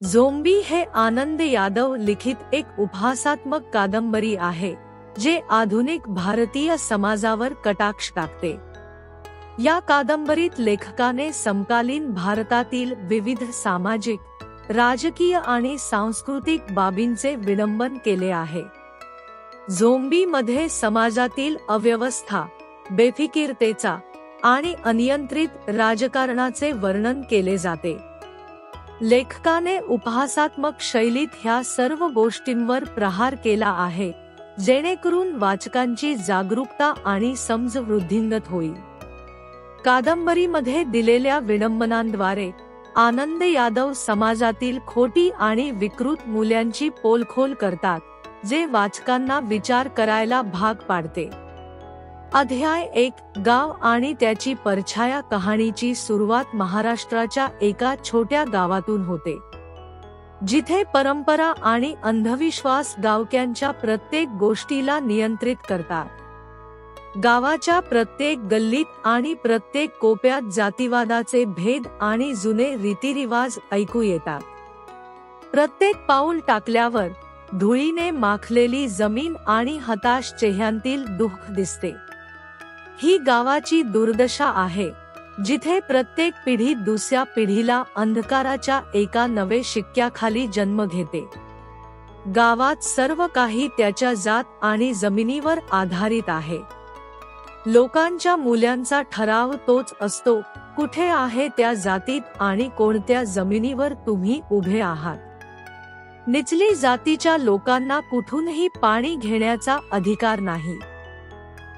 Zombie हे आनंद यादव लिखित एक उपहासात्मक कादंबरी आहे जे आधुनिक भारतीय समाजावर कटाक्ष टाकते। या कादंबरीत लेखकाने समकालीन भारतातील विविध सामाजिक, राजकीय आणि सांस्कृतिक बाबींचे विडंबन केले आहे। झोंबी मध्ये समाजातील अव्यवस्था, बेफिकीरतेचा आणि अनियंत्रित राजकारणाचे वर्णन केले जाते। लेखकाने उपहासात्मक शैलीत ह्या सर्व गोष्टींवर प्रहार केला आहे जेणेकरून वाचकांची जागरूकता आणि समज वृद्धिंगत होईल। कादंबरीमध्ये दिलेल्या विडंबनांद्वारे आनंद यादव समाजातील खोटी आणि विकृत मूल्यांची पोलखोल करतात, जे वाचकांना विचार करायला भाग पाडते। अध्याय 1 गाव आणि त्याची परछाया कहाणीची सुरुवात महाराष्ट्राच्या एका छोट्या गावातून होते, जिथे परंपरा आणि अंधविश्वास गावक्यांच्या प्रत्येक गोष्टीला नियंत्रित करतात। गावाच्या प्रत्येक गल्लीत आणि प्रत्येक कोपऱ्यात जातीवादाचे भेद आणि जुने रीतिरिवाज ऐकू येतात। प्रत्येक पाऊल टाकल्यावर धुळीने माखलेली जमीन आणि हताश चेहऱ्यांतील दुःख दिसते। ही गावाची दुर्दशा आहे, जिथे प्रत्येक पिढी दुसऱ्या पिढीला अंधकाराच्या एका नवे शिक्क्याखाली जन्म घेते। गावात सर्व काही त्याच्या जात आणि जमिनीवर आधारित आहे। लोकांच्या मूल्यांचा ठराव तोच असतो, कुठे आहे त्या जातीत आणि कोणत्या जमिनीवर तुम्ही उभे आहात। निचली जातीच्या लोकांना कुठूनही पाणी घेण्याचा अधिकार नाही।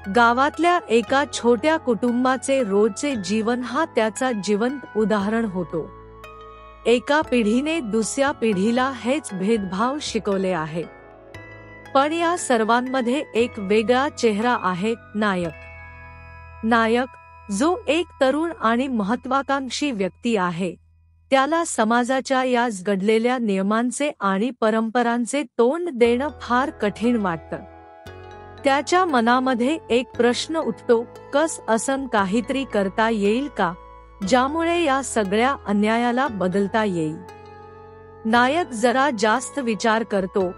गावातल्या एका छोट्या कुटुंबाचे रोजचे जीवन हा त्याचा जिवंत उदाहरण होतो। एका पिढीने दुसऱ्या पिढीला हेच भेदभाव शिकवले आहे। पण या सर्वांमध्ये एक वेगळा चेहरा आहे, नायक, जो एक तरुण आणि महत्त्वाकांक्षी व्यक्ती आहे। त्याला समाजाच्या या घडलेल्या नियमांचे आणि परंपरांचे तोंड देणं फार कठीण वाटतं। त्याच्या मनामध्ये एक प्रश्न उठतो, असं काहीतरी करता येईल का, ज्यामुळे या सगळ्या अन्यायाला बदलता येईल। नायक जरा जास्त विचार करतो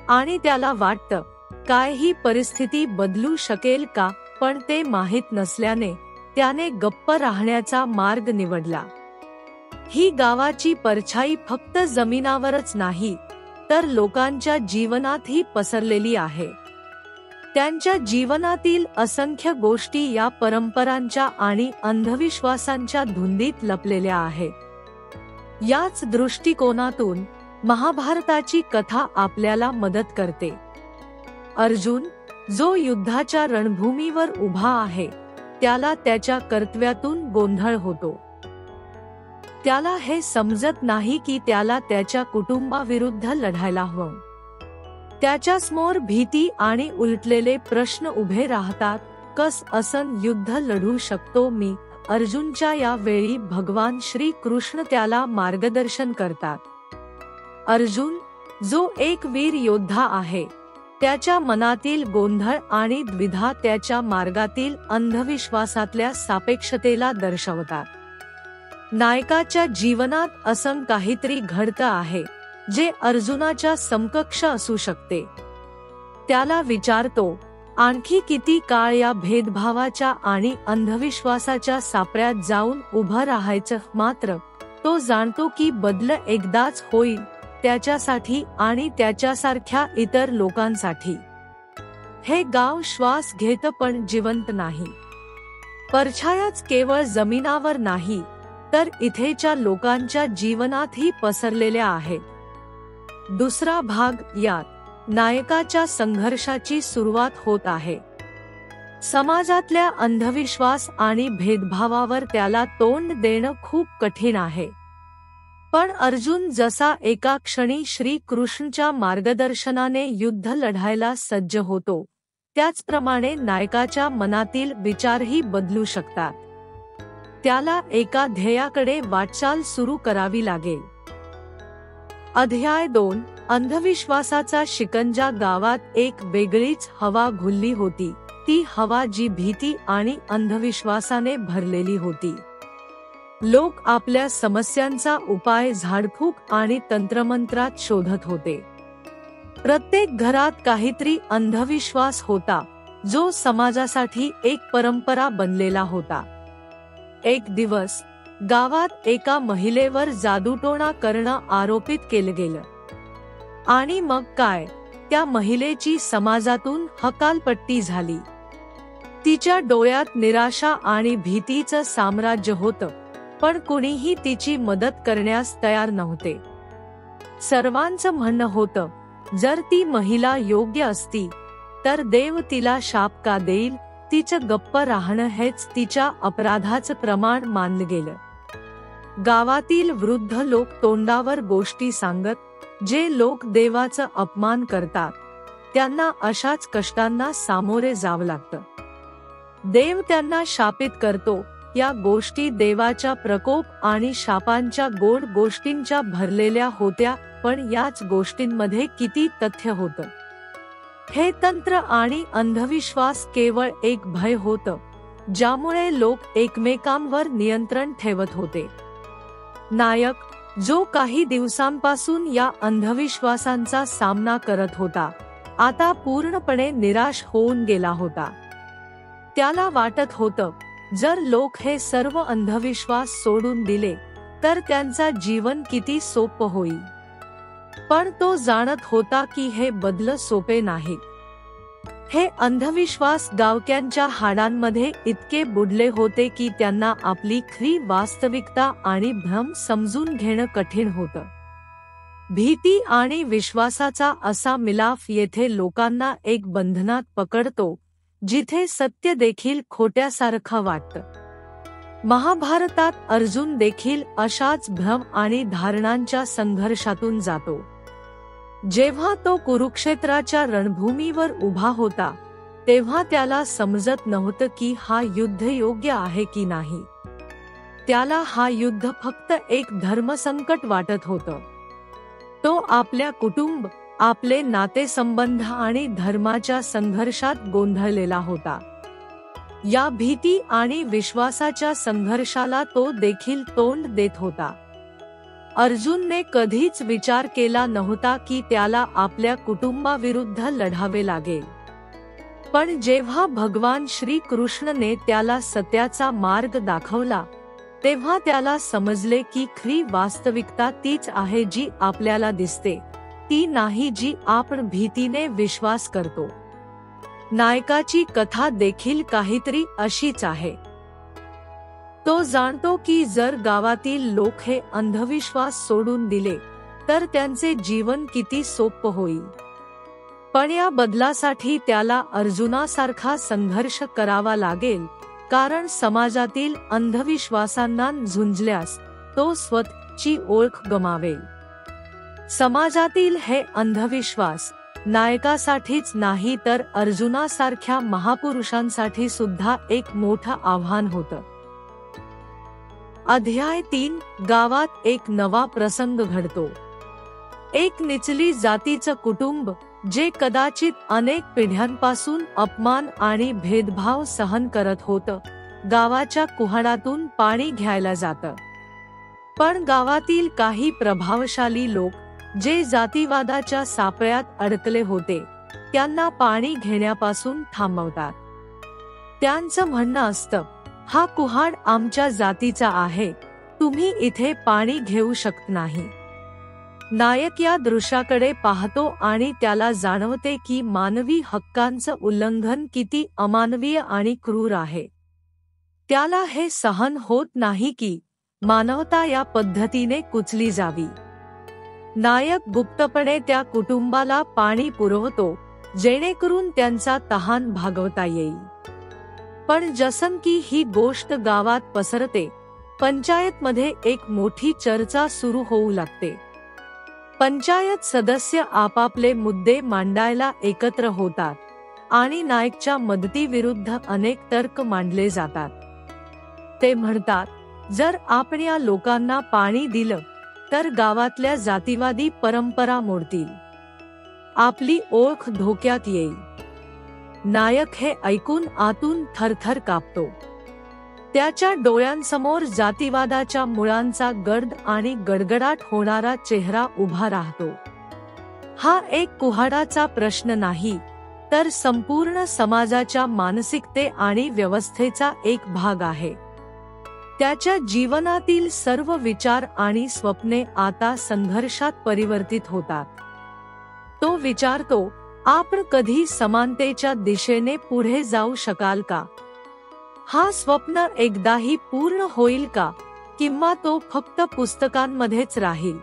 आणि त्याला वाटतं, काय ही परिस्थिती बदलू शकेल का, पण ते माहीत नसल्याने त्याने गप्प राहण्याचा मार्ग निवडला। ही गावाची परछाई फक्त जमिनावरच नाही, तर लोकांच्या जीवनातही पसरलेली आहे। त्यांच्या जीवनातील असंख्य गोष्टी या परंपरांच्या आणि अंधविश्वासांच्या धुंदीत लपलेल्या आहेत। याच दृष्टिकोनातून महाभारताची कथा आपल्याला मदत करते। अर्जुन, जो युद्धाच्या रणभूमीवर उभा आहे, त्याला त्याच्या कर्तव्यातून गोंधळ होतो। त्याला हे समजत नाही की त्याला त्याच्या कुटुंबाविरुद्ध लढायला हवं। त्याच्यासमोर भीती आणि उलटलेले प्रश्न उभे राहतात, असं युद्ध लढू शकतो मी। अर्जुनच्या या वेळी भगवान श्री कृष्ण त्याला मार्गदर्शन करतात। अर्जुन, जो एक वीर योद्धा आहे, त्याच्या मनातील गोंधळ आणि द्विधा त्याच्या मार्गातील अंधविश्वासातल्या सापेक्षतेला दर्शवतात। नायकाच्या जीवनात असं काहीतरी घडतं आहे, जे अर्जुनाच्या समकक्ष असू शकते। त्याला विचारतो, आणखी किती काळ या भेदभावाच्या आणि अंधविश्वासाच्या सापळ्यात जाऊन उभं राहायचं। मात्र तो जाणतो की बदल एकदाच होईल, त्याच्यासाठी आणि त्याच्यासारख्या इतर लोकांसाठी। हे गाव श्वास घेतं पण जिवंत नाही। परछायाच केवळ जमिनावर नाही, तर इथेच्या लोकांच्या जीवनातही पसरलेल्या आहेत। दुसरा भाग, यात नायकाच्या संघर्षाची सुरुवात होत आहे। समाजातल्या अंधविश्वास आणि भेदभावावर त्याला तोंड देणं खूप कठीण आहे। पण अर्जुन जसा एका क्षणी श्री कृष्णच्या मार्गदर्शनाने युद्ध लढायला सज्ज होतो, त्याचप्रमाणे नायकाच्या मनातील विचारही बदलू शकतात। त्याला एका ध्येयाकडे वाटचाल सुरू करावी लागेल। अध्याय 2 अंधविश्वासाचा शिकंजा। गावात एक वेगळीच हवा घुलली होती, ती हवा जी भीती आणि अंधविश्वासाने भरलेली होती। लोक आपल्या समस्यांचा उपाय झाडफूक आणि तंत्रमंत्रात शोधत होते. प्रत्येक घरात काहीतरी अंधविश्वास होता, जो समाजासाठी एक परंपरा बनलेला होता. एक दिवस गावात एका महिलेवर जादूटोणा करणं आरोपित केलं गेलं. आणि मग काय, त्या महिलेची समाजातून हकालपट्टी झाली. तिच्या डोळ्यात निराशा आणि भीतीचं साम्राज्य होतं, पण कुणीही तिची मदत करण्यास तयार नव्हते. सर्वांचं म्हणणं होतं, जर ती महिला योग्य असती तर देव तिला शाप का देईल, तिचं गप्प राहणं हेच तिच्या अपराधाचं प्रमाण मानलं गेलं. गावातील वृद्ध लोक तोंडावर गोष्टी सांगत, जे लोक देवाचा अपमान करतात त्यांना अशाच कष्टांना सामोरे जावं लागतं. देव त्यांना शापित करतो. या गोष्टी देवाच्या प्रकोप आणि शापांच्या गोड गोष्टींच्या भरलेल्या होत्या, पण याच गोष्टींमध्ये किती तथ्य होतं. हे तंत्र आणि अंधविश्वास केवळ एक भय होतं, ज्यामुळे लोक एकमेकांवर नियंत्रण ठेवत होते. नायक, जो काही दिवसांपासून या अंधविश्वासांचा सामना करत होता, आता पूर्णपणे निराश होऊन गेला होता. त्याला वाटत होतं, जर लोक हे सर्व अंधविश्वास सोडून दिले तर त्यांचा जीवन किती सोपं होईल. पण तो जाणत होता की हे बदल सोपे नाही. हे अंधविश्वास गावक्यांच्या हाडांमध्ये इतके बुडले होते की त्यांना आपली खरी वास्तविकता आणि भ्रम समजून घेणं कठीण होतं. भीती आणि विश्वासाचा असा मिलाफ येथे लोकांना एक बंधनात पकडतो, जिथे सत्य देखील खोट्यासारखं वाटतं. महाभारतात अर्जुन देखील अशाच भ्रम आणि धारणांच्या संघर्षातून जातो. जेव्हा तो कुरुक्षेत्राच्या रणभूमीवर उभा होता, तेव्हा त्याला समजत नव्हतं की हा युद्ध योग्य आहे की नाही. त्याला हा युद्ध फक्त एक धर्मसंकट वाटत होतं. तो आपल्या कुटुंब, आपले नातेसंबंध आणि धर्माच्या संघर्षात गोंधळलेला होता. या भीती आणि विश्वासाच्या संघर्षाला तो देखील तोंड देत होता. अर्जुनने कधीच विचार केला नव्हता की त्याला आपल्या कुटुंबाविरुद्ध लढावे लागेल. पण जेव्हा भगवान श्री कृष्णने त्याला सत्याचा मार्ग दाखवला, तेव्हा त्याला समजले की खरी वास्तविकता तीच आहे जी आपल्याला दिसते, ती नाही जी आपण भीतीने विश्वास करतो. नायकाची कथा देखील काहीतरी अशीच आहे. तो जाणतो की जर गावातील लोक हे अंधविश्वास सोडून दिले तर त्यांचे जीवन किती सोपं होईल. पण या बदलासाठी त्याला अर्जुनासारखा संघर्ष करावा लागेल, कारण समाजातील अंधविश्वासांना झुंजल्यास तो स्वतःची ओळख गमावेल. समाजातील हे अंधविश्वास नायकासाठीच नाही तर अर्जुनासारख्या महापुरुषांसाठी सुद्धा एक मोठं आव्हान होतं. अध्याय 3. गावात एक नवा प्रसंग घडतो. एक निचली जातीचं कुटुंब, जे कदाचित अनेक पिढ्यांपासून अपमान आणि भेदभाव सहन करत होतं, गावाच्या कुऱ्हाडीतून पाणी घ्यायला जातं. पण गावातील काही प्रभावशाली लोक, जे जातीवादाच्या सापळ्यात अडकले होते, त्यांना पाणी घेण्यापासून थांबवतात. त्यांचं म्हणणं असतं, हा कुऱ्हाड आमच्या जातीचा आहे, तुम्ही इथे पाणी घेऊ शकत नाही. नायक या दृश्याकडे पाहतो आणि त्याला जाणवते की मानवी हक्कांचं उल्लंघन किती अमानवीय आणि क्रूर आहे. त्याला हे सहन होत नाही की मानवता या पद्धतीने कुचली जावी. नायक गुप्तपणे त्या कुटुंबाला पाणी पुरवतो, जेणेकरून त्यांचा तहान भागवता येईल. पण जसं की ही गोष्ट गावात पसरते, पंचायतमध्ये एक मोठी चर्चा सुरू होऊ लागते. पंचायत सदस्य आपापले मुद्दे मांडायला एकत्र होतात आणि नायकच्या मदतीविरुद्ध अनेक तर्क मांडले जातात. ते म्हणतात, जर आपण या लोकांना पाणी दिलं तर गावातल्या जातीवादी परंपरा मोडतील, आपली ओळख धोक्यात येईल. नायक हे ऐकून आतून थरथर कापतो. त्याच्या डोळ्यांसमोर जातीवादाच्या मुळांचा गर्द आणि गडगडाट होणारा चेहरा उभा राहतो. हा एक कुऱ्हाडीचा प्रश्न नाही, तर संपूर्ण समाजाच्या मानसिकते आणि व्यवस्थेचा एक भाग आहे. त्याच्या जीवनातील सर्व विचार आणि स्वप्ने आता संघर्षात परिवर्तित होतात. तो विचारतो, आपण कधी समानतेच्या दिशेने पुढे जाऊ शकाल का? हा स्वप्न एकदाही पूर्ण होईल का, किंवा तो फक्त पुस्तकांमध्येच राहील?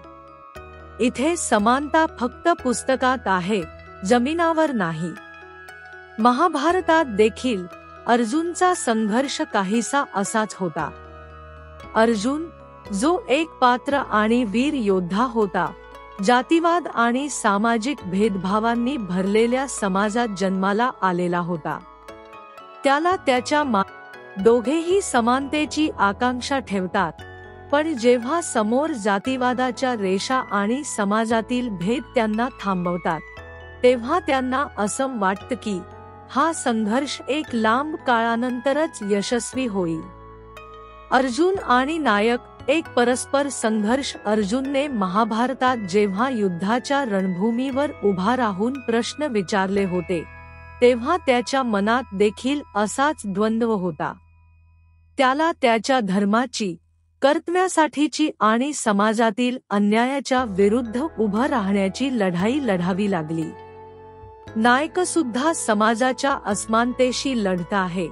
इथे समानता फक्त पुस्तकात आहे, जमिनीवर नाही. महाभारतात देखील अर्जुनचा संघर्ष काहीसा असाच होता. अर्जुन, जो एक पात्र आणि वीर योद्धा होता, जातीवाद आणि सामाजिक भेदभावांनी भरलेल्या समाजात जन्माला आलेला होता. त्याला त्याच्या दोघेही समानतेची आकांक्षा ठेवतात, पण जेव्हा समोर जातीवादाच्या रेषा आणि समाजातील भेद त्यांना थांबवतात, तेव्हा त्यांना असं वाटतं की हा संघर्ष एक लांब काळानंतरच यशस्वी होईल. अर्जुन आणि नायक एक परस्पर संघर्ष. अर्जुनने महाभारतात जेव्हा युद्धाच्या रणभूमीवर उभा राहून प्रश्न विचारले होते, तेव्हा त्याच्या मनात देखील असाच द्वंद्व होता. त्याला त्याच्या धर्माची, कर्तव्यासाठीची आणि समाजातील अन्यायाच्या विरुद्ध उभं राहण्याची लढाई लढावी लागली. नायकसुद्धा समाजाच्या असमानतेशी लढत आहे,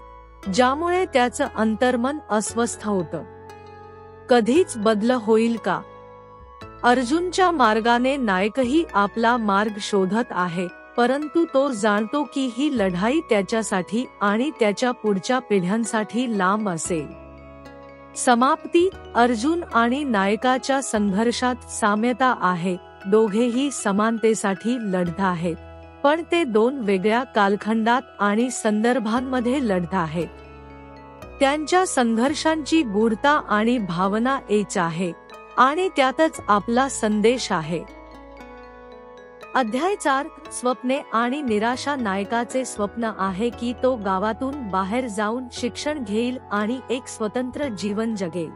ज्यामुळे त्याचं अंतर्मन अस्वस्थ होतं. कधीच बदल होईल का? अर्जुनच्या मार्गाने नायकही आपला मार्ग शोधत आहे, परंतु तो जाणतो की ही लढाई त्याच्यासाठी आणि त्याच्या पुढच्या पिढ्यांसाठी लांब असेल. समाप्ती. अर्जुन आणि नायकाच्या संघर्षात साम्यता आहे. दोघेही समानतेसाठी लढत आहेत, पण ते दोन वेगळ्या कालखंडात आणि संदर्भांमध्ये लढत आहेत. त्यांच्या संघर्षांची गूढता आणि भावना एक आहे, आणि त्यातच आपला संदेश आहे. अध्याय 4. स्वप्ने आणि निराशा. नायकाचे स्वप्न आहे की तो गावातून बाहेर जाऊन शिक्षण घेईल आणि एक स्वतंत्र जीवन जगेल.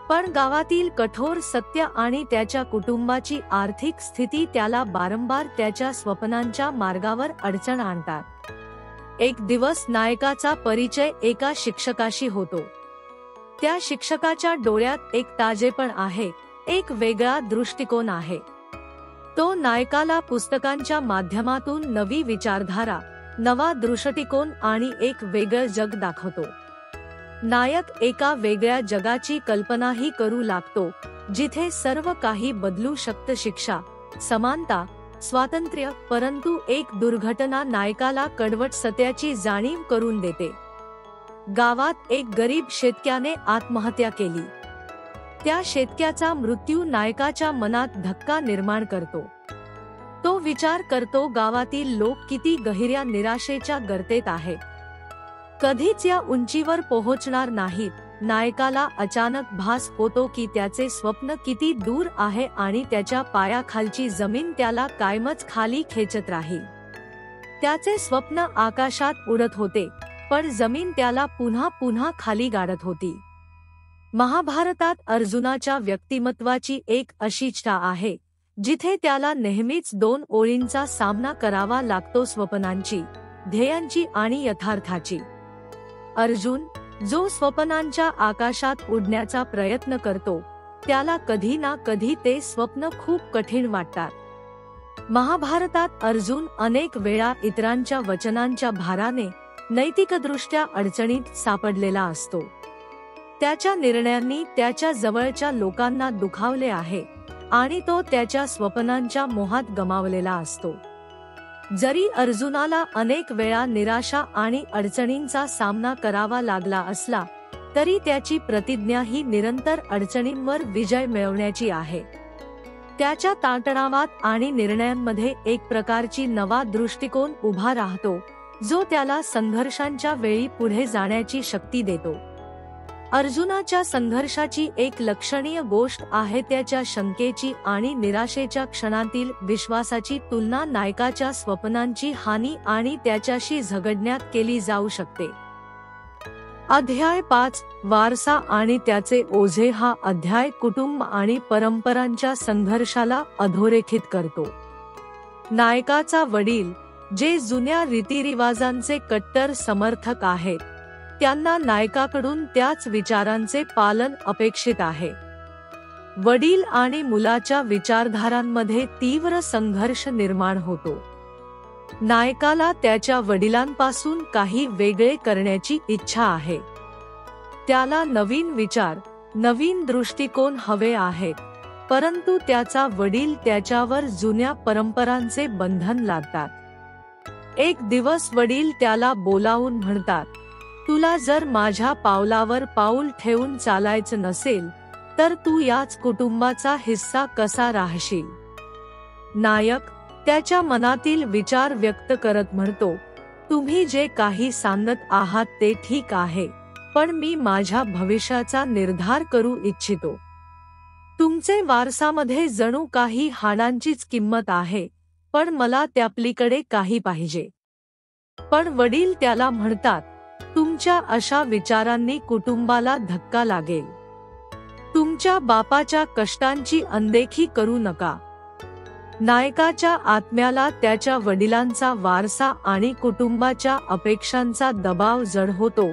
पण गावातील कठोर सत्य आणि त्याच्या कुटुंबाची आर्थिक स्थिती त्याला वारंवार त्याच्या स्वप्नांच्या मार्गावर अडचण आणतात. एक दिवस नायकाचा परिचय एका शिक्षकाशी होतो. त्या शिक्षकाच्या डोळ्यात एक ताजेपण आहे, एक वेगळा दृष्टिकोन आहे. तो नायकाला पुस्तकांच्या माध्यमातून नवी विचारधारा, नवा दृष्टिकोन आणि एक वेगळं जग दाखवतो. नायक एका वेगळ्या जगाची कल्पनाही करू लागतो, जिथे सर्व काही बदलू शकतं. शिक्षा, समानता, स्वातंत्र्य. परंतु एक दुर्घटना नायकाला कडवट सत्याची जाणीव करून देते. गावात एक गरीब शेतकऱ्याने आत्महत्या केली. त्या शेतकऱ्याचा मृत्यू नायकाच्या मनात धक्का निर्माण करतो. तो विचार करतो, गावातील लोक किती गहिऱ्या निराशेच्या गर्तेत आहेत, कधीच या उंचीवर पोहोचणार नाहीत. नायकाला अचानक भास होतो की त्याचे स्वप्न किती दूर आहे आणि त्याच्या पायाखालची जमीन त्याला कायमच खाली खेचत राहील. त्याचे स्वप्न आकाशात उडत होते, पण जमीन त्याला पुन्हा पुन्हा खाली गाडत होती. महाभारतात अर्जुनाच्या व्यक्तिमत्वाची एक अशी छटा आहे, जिथे त्याला नेहमीच दोन ओळींचा सामना करावा लागतो, स्वप्नांची, ध्येयांची आणि यथार्थाची. अर्जुन, जो स्वप्नांच्या आकाशात उडण्याचा प्रयत्न करतो, त्याला कधी ना कधी ते स्वप्न खूप कठीण वाटतात. महाभारतात अर्जुन अनेक वेळा इतरांच्या वचनांच्या भाराने नैतिकदृष्ट्या अडचणीत सापडलेला असतो. त्याच्या निर्णयांनी त्याच्या जवळच्या लोकांना दुखावले आहे आणि तो त्याच्या स्वप्नांच्या मोहात गमावलेला असतो. जरी अर्जुनाला अनेक वेळा निराशा आणि अडचणींचा सामना करावा लागला असला, तरी त्याची प्रतिज्ञा ही निरंतर अडचणींवर विजय मिळवण्याची आहे. त्याच्या ताणतणावात आणि निर्णयांमध्ये एक प्रकारची नवा दृष्टिकोन उभा राहतो, जो त्याला संघर्षांच्या वेळी पुढे जाण्याची शक्ती देतो. अर्जुनाच्या संघर्षाची एक लक्षणीय गोष्ट आहे त्याच्या शंकेची आणि निराशेच्या क्षणातील विश्वासाची तुलना नायकाच्या स्वप्नांची हानी आणि त्याच्याशी झगडण्यात केली जाऊ शकते. अध्याय 5 वारसा आणि त्याचे ओझे. हा अध्याय कुटुंब आणि परंपरांच्या संघर्षाला अधोरेखित करतो. नायकाचा वडील, जे जुन्या रीतिरिवाजांचे कट्टर समर्थक आहेत, त्यांना नायकाकडून त्याच विचारांचे पालन अपेक्षित आहे. वडील आणि मुलाच्या विचारधारांमध्ये तीव्र संघर्ष निर्माण होतो. नायकाला त्याच्या वडिलांपासून काही वेगळे करण्याची इच्छा आहे. त्याला नवीन विचार, नवीन दृष्टिकोन हवे आहेत, परंतु त्याचा वडील त्याच्यावर जुन्या परंपरांचे बंधन लादतात. एक दिवस वडील त्याला बोलावून म्हणतात, तुला जर माझ्या पावलावर पाऊल ठेवून चालायचं नसेल तर तू याच कुटुंबाचा हिस्सा कसा राहशील. नायक त्याच्या मनातील विचार व्यक्त करत म्हणतो, तुम्ही जे काही सांगत आहात ते ठीक आहे, पण मी माझ्या भविष्याचा निर्धार करू इच्छितो. तुमचे वारसामध्ये जणू काही हाडांचीच किंमत आहे, पण मला त्यापलीकडे काही पाहिजे. पण वडील त्याला म्हणतात, तुमच्या अशा विचारांनी कुटुंबाला धक्का लागेल. तुमच्या बापाच्या कष्टांची अनदेखी करू नका. नायकाच्या आत्म्याला त्याच्या वडिलांचा वारसा आणि कुटुंबाच्या अपेक्षांचा दबाव जड होतो,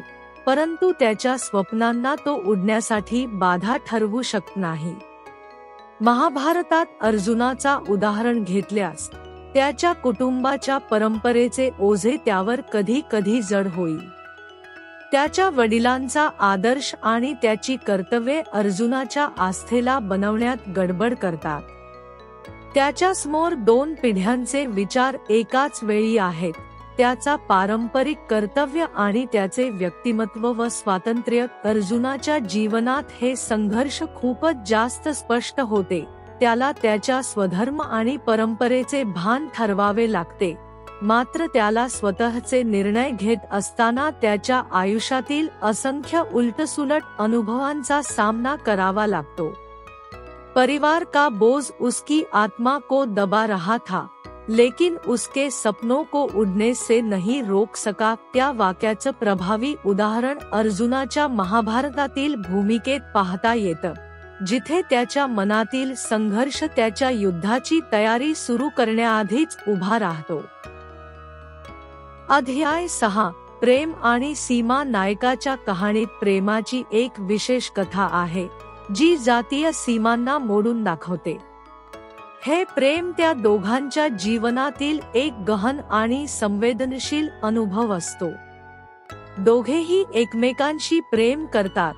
परंतु त्याच्या स्वप्नांना तो उडण्यासाठी बाधा ठरवू शकत नाही. महाभारतात अर्जुनाचा उदाहरण घेतल्यास त्याच्या कुटुंबाच्या परंपरेचे ओझे त्यावर कधी कधी जड होईल. त्याच्या वडिलांचा आदर्श आणि त्याची कर्तव्ये अर्जुनाच्या आस्थेला बनवण्यात गडबड करतात. त्याच्या समोर 2 पिढ्यांचे विचार एकाच वेळी आहेत, त्याचा पारंपरिक कर्तव्य आणि त्याचे व्यक्तिमत्व व स्वातंत्र्य. अर्जुनाच्या जीवनात हे संघर्ष खूपच जास्त स्पष्ट होते. त्याला त्याच्या स्वधर्म आणि परंपरेचे भान ठरवावे लागते, मात्र त्याला स्वतःचे निर्णय घेत असताना त्याच्या आयुष्यातील असंख्य उलटसुलट अनुभवांचा सामना करावा लागतो. परिवार का बोझ उसकी आत्मा को दबा रहा था, लेकिन उसके सपनों को उड़ने से नहीं रोक सका. त्या वाक्याचं प्रभावी उदाहरण अर्जुनाच्या महाभारतातील भूमिकेत पाहता येतं, जिथे त्याच्या मनातील संघर्ष त्याच्या युद्धाची तयारी सुरू करण्याआधीच उभा राहतो. अध्याय 6 प्रेम आणि सीमा. नायकाच्या कहाणीत प्रेमाची एक विशेष कथा आहे, जी जातीय सीमांना मोडून दाखवते. हे प्रेम त्या दोघांच्या जीवनातील एक गहन आणि संवेदनशील अनुभव असतो. दोघेही एकमेकांशी प्रेम करतात,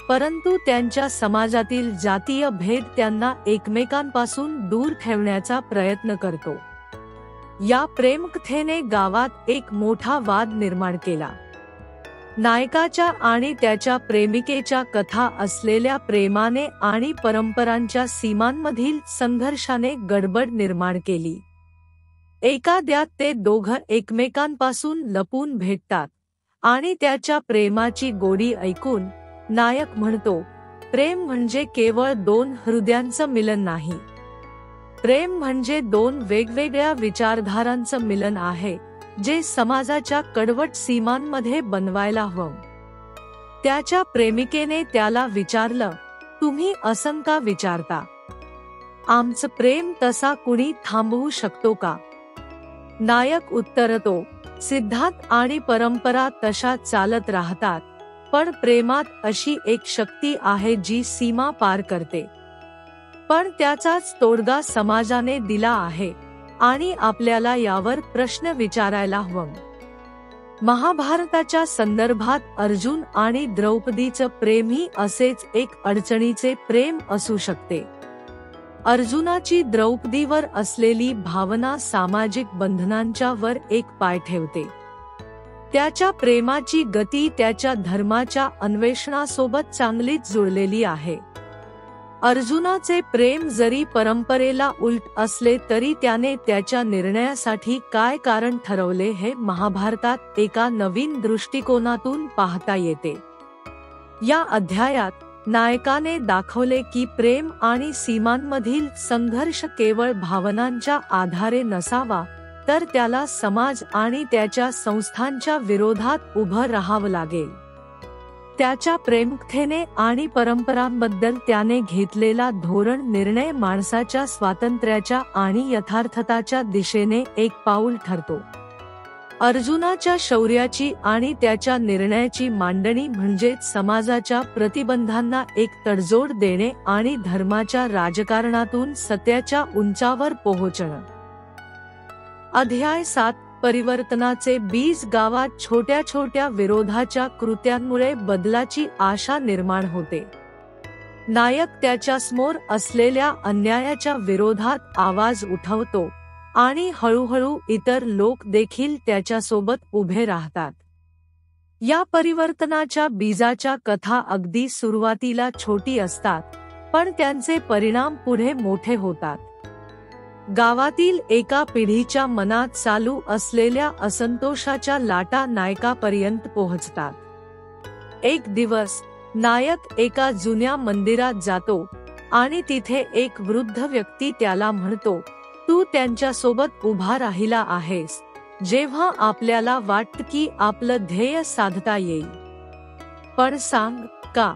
परंतु त्यांच्या समाजातील जातीय भेद त्यांना एकमेकांपासून दूर ठेवण्याचा प्रयत्न करतो. या प्रेमकथेने गावात एक मोठा वाद निर्माण केला. नायकाच्या आणि त्याच्या प्रेमिकेच्या कथा असलेल्या प्रेमाने आणि परंपरांच्या सीमांमधील संघर्षाने गडबड निर्माण केली. एखाद्यात ते दोघं एकमेकांपासून लपून भेटतात आणि त्याच्या प्रेमाची गोडी ऐकून नायक म्हणतो, प्रेम म्हणजे केवळ 2 हृदयांचं मिलन नाही. प्रेम म्हणजे 2 वेगवेगळ्या विचारधारांचं मिलन आहे, जे समाजाच्या कडवट सीमांमध्ये बनवायला हवं. त्याच्या प्रेमिकेने त्याला विचारलं, तुम्ही असं का विचारता? आमचं प्रेम तसा कुणी थांबवू शकतो का? नायक उत्तरतो, सिद्धांत आणि परंपरा तशा चालत राहतात, पण प्रेमात अशी एक शक्ती आहे जी सीमा पार करते. पण त्याचाच तोडगा समाजाने दिला आहे आणि आपल्याला यावर प्रश्न विचारायला हवं. महाभारताच्या संदर्भात अर्जुन आणि द्रौपदीचं प्रेमही असेच एक अडचणीचे प्रेम असू शकते. अर्जुनाची द्रौपदीवर असलेली भावना सामाजिक बंधनांच्या वर एक पाय ठेवते. त्याच्या प्रेमाची गती त्याच्या धर्माच्या अन्वेषणासोबत चांगलीच जुळलेली आहे. अर्जुनाचे प्रेम जरी परंपरेला उलट असले तरी त्याने त्याच्या निर्णयासाठी काय कारण ठरवले हे महाभारतात एका नवीन दृष्टिकोनातून पाहता येते. या अध्यायात नायकाने दाखवले की प्रेम आणि सीमांमधील संघर्ष केवळ भावनांच्या आधारे नसावा, तर त्याला समाज आणि त्याच्या संस्थांच्या विरोधात उभं राहावं लागेल. त्याच्या प्रेमकथेने आणि परंपरांबद्दल त्याने घेतलेला धोरण निर्णय माणसाच्या स्वातंत्र्याच्या आणि यथार्थताच्या दिशेने एक पाऊल ठरतो. अर्जुनाच्या शौर्याची आणि त्याच्या निर्णयाची मांडणी म्हणजे समाजाच्या प्रतिबंधांना एक तडजोड देणे आणि धर्माच्या राजकारणातून सत्याच्या उंचावर पोहोचणं. अध्याय 7. परिवर्तनाचे बीज. गावात छोट्या छोट्या विरोधाच्या कृत्यांमुळे बदलाची आशा निर्माण होते. नायक त्याच्यासमोर असलेल्या अन्यायाच्या विरोधात आवाज उठवतो आणि हळूहळू इतर लोक देखील त्याच्यासोबत उभे राहतात. या परिवर्तनाच्या बीजाच्या कथा अगदी सुरुवातीला छोटी असतात, पण त्यांचे परिणाम पुढे मोठे होतात. गावातील एका पिढीच्या मनात चालू असलेल्या असंतोषाच्या लाटा नायकापर्यंत पोहोचतात. एक दिवस नायक एका जुन्या मंदिरात जातो आणि तिथे एक वृद्ध व्यक्ती त्याला म्हणतो, तू त्यांच्यासोबत उभा राहिला आहेस जेव्हा आपल्याला वाटतं की आपलं ध्येय साधता येईल. पण सांग, का?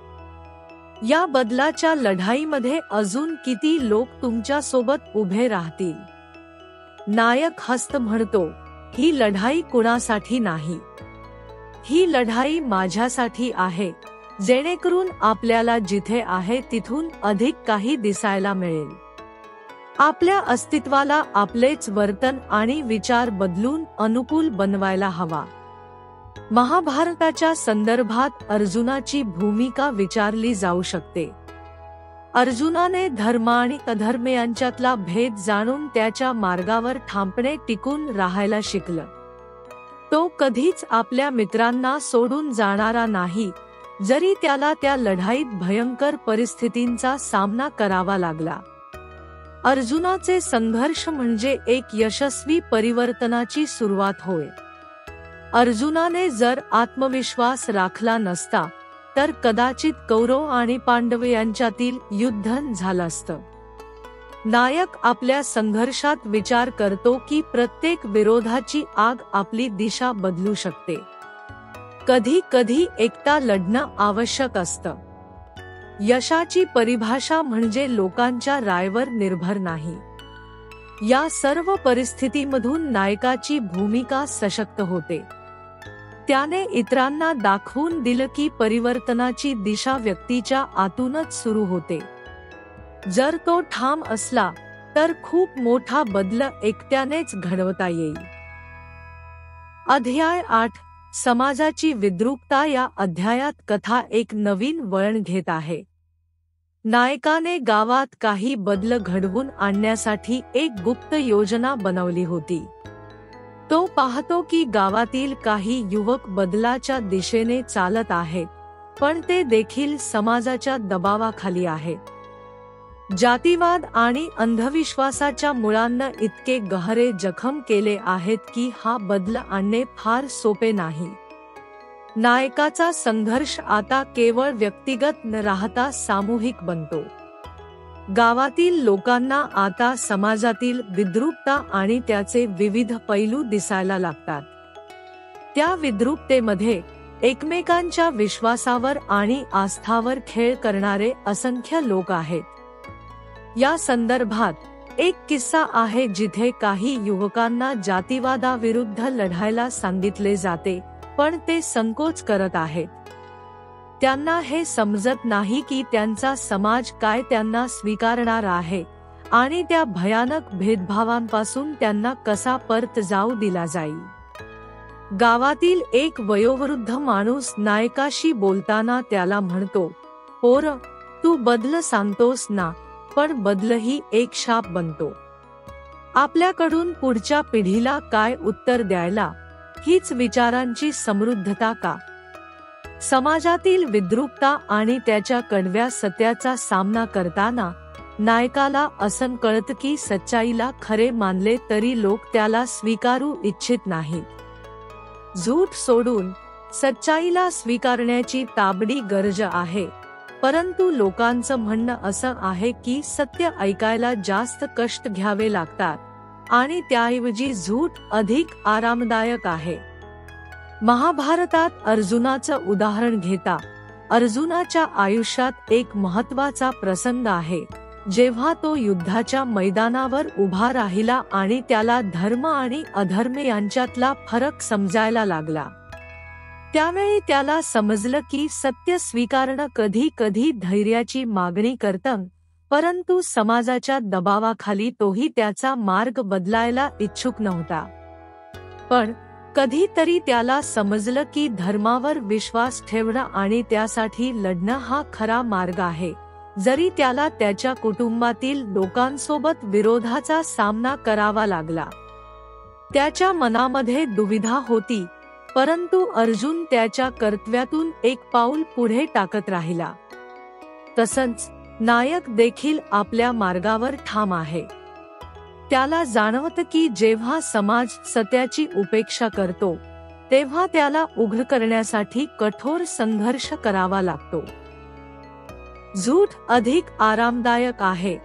या बदलाच्या लढाईमध्ये अजून किती लोक तुमच्या सोबत उभे राहतील? नायक हसत म्हणतो, ही लढाई कुणासाठी नाही. ही लढाई माझ्यासाठी आहे, जेणेकरून आपल्याला जिथे आहे तिथून अधिक काही दिसायला मिळेल. आपल्या अस्तित्वाला आपलेच वर्तन आणि विचार बदलून अनुकूल बनवायला हवा. महाभारताच्या संदर्भात अर्जुनाची भूमिका विचारली जाऊ शकते. अर्जुनाने धर्म आणि अधर्म यांच्यातला भेद जाणून त्याच्या मार्गावर ठामपणे टिकून राहायला शिकलं. तो कधीच आपल्या मित्रांना सोडून जाणारा नाही, जरी त्याला त्या लढाईत भयंकर परिस्थितींचा सामना करावा लागला. अर्जुनाचे संघर्ष म्हणजे एक यशस्वी परिवर्तनाची सुरुवात होय. अर्जुनाने जर आत्मविश्वास राखला नसता तर कदाचित कौरव आणि पांडव यांच्यातील युद्ध झालं असतं. नायक आपल्या संघर्षात विचार करतो की प्रत्येक विरोधाची आग आपली दिशा बदलू शकते. कधी कधी एकटा लढणं आवश्यक असतं. यशाची परिभाषा म्हणजे लोकांच्या रायवर निर्भर नाही. या सर्व परिस्थितीमधून नायकाची भूमिका सशक्त होते. त्याने इतरांना दाखवून दिलं की परिवर्तनाची दिशा व्यक्तीच्या आतूनच सुरू होते. जर तो ठाम असला तर खूप मोठा बदल एकट्यानेच घडवता येईल. अध्याय 8. समाजाची विद्रुपता. या अध्यायात कथा एक नवीन वळण घेत आहे. नायकाने गावात काही बदल घडवून आणण्यासाठी एक गुप्त योजना बनवली होती. तो पाहतो की गावातील काही युवक बदलाच्या दिशेने चालत आहेत, पण ते देखील समाजाच्या दबावाखाली आहेत. जातीवाद आणि अंधविश्वासाच्या मुळांना इतके गहरे जखम केले आहेत की हा बदल आणणे फार सोपे नाही. नायकाचा संघर्ष आता केवळ व्यक्तिगत न राहता सामूहिक बनतो. गावातील लोकांना आता समाजातील विद्रुपता आणि त्याचे विविध पैलू दिसायला लागतात. त्या विद्रुपतेमध्ये एकमेकांच्या विश्वासावर आणि आस्थावर खेळ करणारे असंख्य लोक आहेत. या संदर्भात एक किस्सा आहे जिथे काही युवकांना जातीवादाविरुद्ध लढायला सांगितले जाते, पण ते संकोच करत आहेत. त्यांना हे समजत नाही की त्यांचा समाज काय त्यांना स्वीकारणार आहे आणि त्या भयानक भेदभावांपासून त्यांना कसा परत जाऊ दिला जाईल. गावातील एक वयोवृद्ध माणूस नायकाशी बोलताना त्याला म्हणतो, पोर, तू बदल सांगतोस ना, पण बदल ही एक शाप बनतो. आपल्याकडून पुढच्या पिढीला काय उत्तर द्यायला? हीच विचारांची समृद्धता का? समाजातील विद्रुपता आणि त्याच्या कडव्या सत्याचा सामना करताना नायकाला असं कळतं की सच्चाईला खरे मानले तरी लोक त्याला स्वीकारू इच्छित नाहीत. झूट सोडून सच्चाईला स्वीकारण्याची ताबडी गरज आहे, परंतु लोकांचं म्हणणं असं आहे की सत्य ऐकायला जास्त कष्ट घ्यावे लागतात आणि त्याऐवजी झूट अधिक आरामदायक आहे. महाभारतात अर्जुनाचं उदाहरण घेता अर्जुनाच्या आयुष्यात एक महत्त्वाचा प्रसंग आहे, जेव्हा तो युद्धाच्या मैदानावर उभा राहिला आणि त्याला धर्म आणि अधर्म यांच्यातला फरक समजायला लागला. त्यावेळी त्याला समजलं की सत्य स्वीकारणं कधी कधी धैर्याची मागणी करतं, परंतु समाजाच्या दबावाखाली तोही त्याचा मार्ग बदलायला इच्छुक नव्हता. पण कधीतरी त्याला समजलं की धर्मावर विश्वास ठेवणं आणि त्यासाठी लढणं हा खरा मार्ग आहे, जरी त्याला त्याच्या कुटुंबातील लोकांसोबत विरोधाचा सामना करावा लागला. त्याच्या मनामध्ये दुविधा होती, परंतु अर्जुन त्याच्या कर्तव्यातून एक पाऊल पुढे टाकत राहिला. तसंच नायक देखील आपल्या मार्गावर ठाम आहे. त्याला जाणवतं की जेव्हा समाज सत्याची उपेक्षा करतो, तेव्हा त्याला उघड करण्यासाठी कठोर संघर्ष करावा लागतो. झूठ अधिक आरामदायक आहे,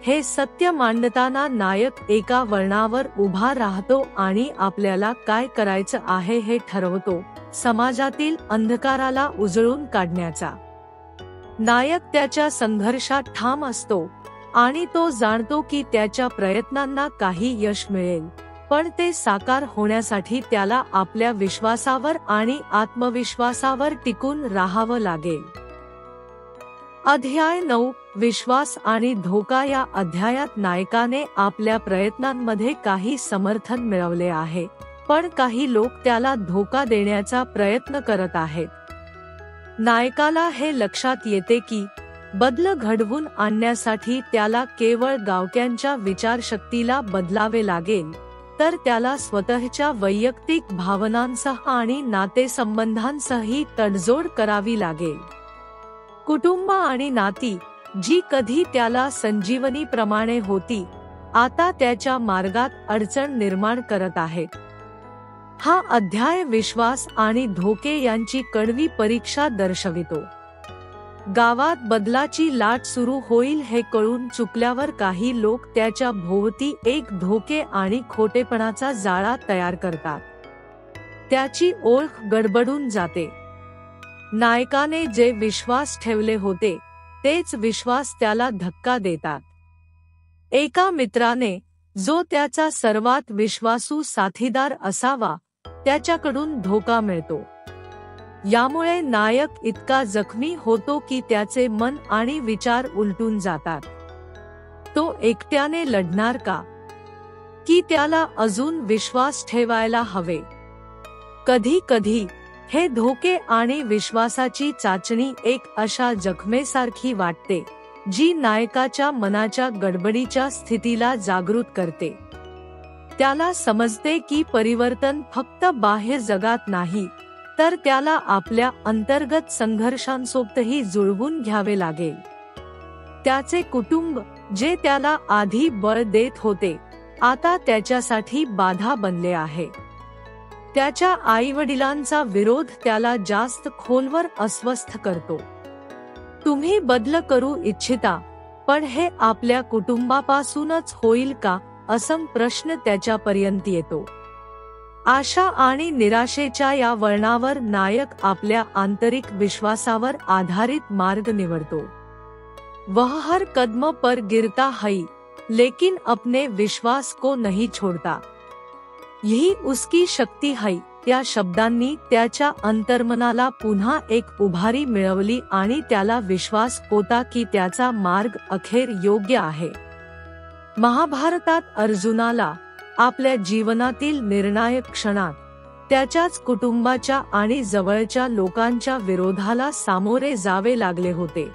हे सत्य मांडताना नायक एका वळणावर उभा राहतो आणि आपल्याला काय करायचं आहे हे ठरवतो, समाजातील अंधकाराला उजळून काढण्याचा. नायक त्याच्या संघर्षात ठाम असतो आणि तो जाणतो की त्याच्या प्रयत्नांना काही यश मिळेल, पण ते साकार होण्यासाठी त्याला आपल्या विश्वासावर आणि आत्मविश्वासावर टिकून राहावं लागेल. अध्याय 9 विश्वास आणि धोका. या अध्यायात नायकाने आपल्या प्रयत्नांमध्ये काही समर्थन मिळवले आहे, पण काही लोक त्याला धोका देण्याचा प्रयत्न करत आहेत. नायकाला हे लक्षात येते की बदल घडवून आणण्यासाठी त्याला केवळ गावक्यांच्या विचारशक्तीला बदलावे लागेल, तर त्याला स्वतःच्या वैयक्तिक भावनांसह आणि नातेसंबंधांसहही तडजोड करावी लागेल. कुटुंब आणि नाती, जी कधी त्याला संजीवनीप्रमाणे होती, आता त्याच्या मार्गात अडचण निर्माण करत आहेत. हा अध्याय विश्वास आणि धोके यांची कडवी परीक्षा दर्शवितो. गावात बदलाची लाट सुरू होईल हे कळून चुकल्यावर काही लोक त्याच्या भोवती एक धोके आणि खोटेपणाचा जाळा तयार करतात. त्याची ओळख गडबडून जाते. नायकाने जे विश्वास ठेवले होते, तेच विश्वास त्याला धक्का देतात. एका मित्राने, जो त्याचा सर्वात विश्वासू साथीदार असावा, त्याच्याकडून धोका मिळतो. यामुळे नायक इतका जखमी होतो की त्याचे मन आणि विचार उलटून जातात. तो एकट्याने लढणार का? की त्याला अजून विश्वास ठेवायला हवे? कधी कधी हे धोके आणि विश्वासाची चाचणी एक अशा जखमेसारखी वाटते, जी नायकाच्या मनाच्या गडबडीच्या स्थितीला जागृत करते. त्याला समजते की परिवर्तन फक्त बाह्य जगात नाही, तर त्याला आपल्या अंतर्गत संघर्षांसोबतही जुळवून घ्यावे लागेल. त्याचे कुटुंब, जे त्याला आधी बळ देत होते, आता त्याच्यासाठी बाधा बनले आहे. त्याच्या आईवडिलांचा विरोध त्याला जास्त खोलवर अस्वस्थ करतो. तुम्ही बदल करू इच्छिता, पण हे आपल्या कुटुंबापासूनच होईल का, असा प्रश्न त्याच्यापर्यंत येतो. आशा आणि निराशेच्या या वळणावर नायक आपल्या आंतरिक विश्वासावर आधारित मार्ग निवडतो. वह हर कदम पर गिरता है, लेकिन अपने विश्वास को नहीं छोड़ता. यही उसकी शक्ती है. या शब्दांनी त्याच्या अंतर्मनाला पुन्हा एक उभारी मिळवली आणि त्याला विश्वास होता की त्याचा मार्ग अखेर योग्य आहे. महाभारतात अर्जुनाला आपल्या जीवनातील निर्णायक क्षणात त्याच्याच कुटुंबाच्या आणि जवळच्या लोकांच्या विरोधाला सामोरे जावे लागले होते.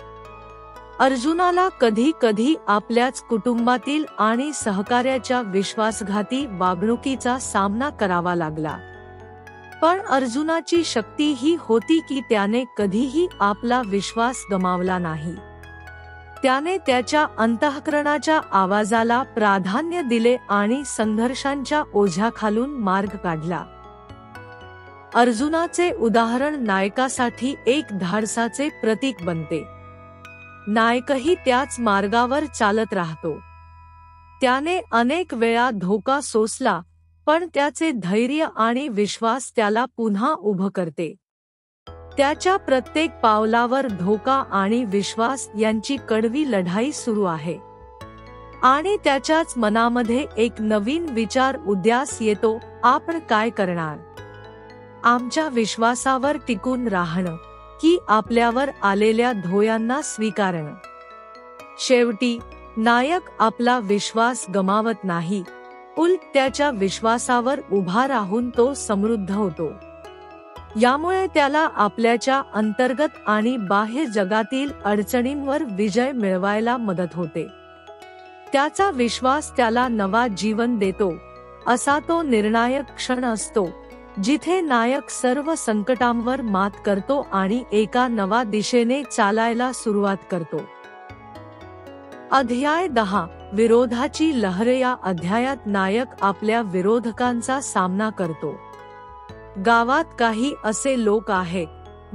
अर्जुनाला कधी कधी आपल्याच कुटुंबातील आणि सहकार्याच्या विश्वासघाती वागणुकीचा सामना करावा लागला. पण अर्जुनाची शक्ती ही होती की त्याने कधीही आपला विश्वास गमावला नाही. त्याने त्याच्या अंतःकरणाच्या आवाजाला प्राधान्य दिले आणि संघर्षांच्या ओझ्याखालून मार्ग काढला. अर्जुनाचे उदाहरण नायकासाठी एक धाडसाचे प्रतीक बनते. नायकही त्याच मार्गावर चालत राहतो. त्याने अनेक वेळा धोका सोसला, पण त्याचे धैर्य आणि विश्वास त्याला पुन्हा उभं करते. त्याच्या प्रत्येक पावलावर धोका आणि विश्वास यांची कडवी लढाई सुरू आहे, आणि त्याच्याच मनामध्ये एक नवीन विचार उदयास येतो, आपण काय करणार? आमच्या विश्वासावर टिकून राहणं की आपल्यावर आलेल्या धोयांना स्वीकारणं? शेवटी नायक आपला विश्वास गमावत नाही, उलट त्याच्या विश्वासावर उभा राहून तो समृद्ध होतो. यामुळे त्याला आपल्याच्या अंतर्गत आणि बाह्य जगातील अडचणींवर विजय मिळवायला मदत होते. त्याचा विश्वास त्याला नवा जीवन देतो. असा तो निर्णायक क्षण असतो जिथे नायक सर्व संकटांवर मात करतो आणि एका नवा दिशेने चालायला सुरुवात करतो. अध्याय 10 विरोधाची लहर. या अध्यायात नायक आपल्या विरोधकांचा सामना करतो. गावात काही असे लोक आहेत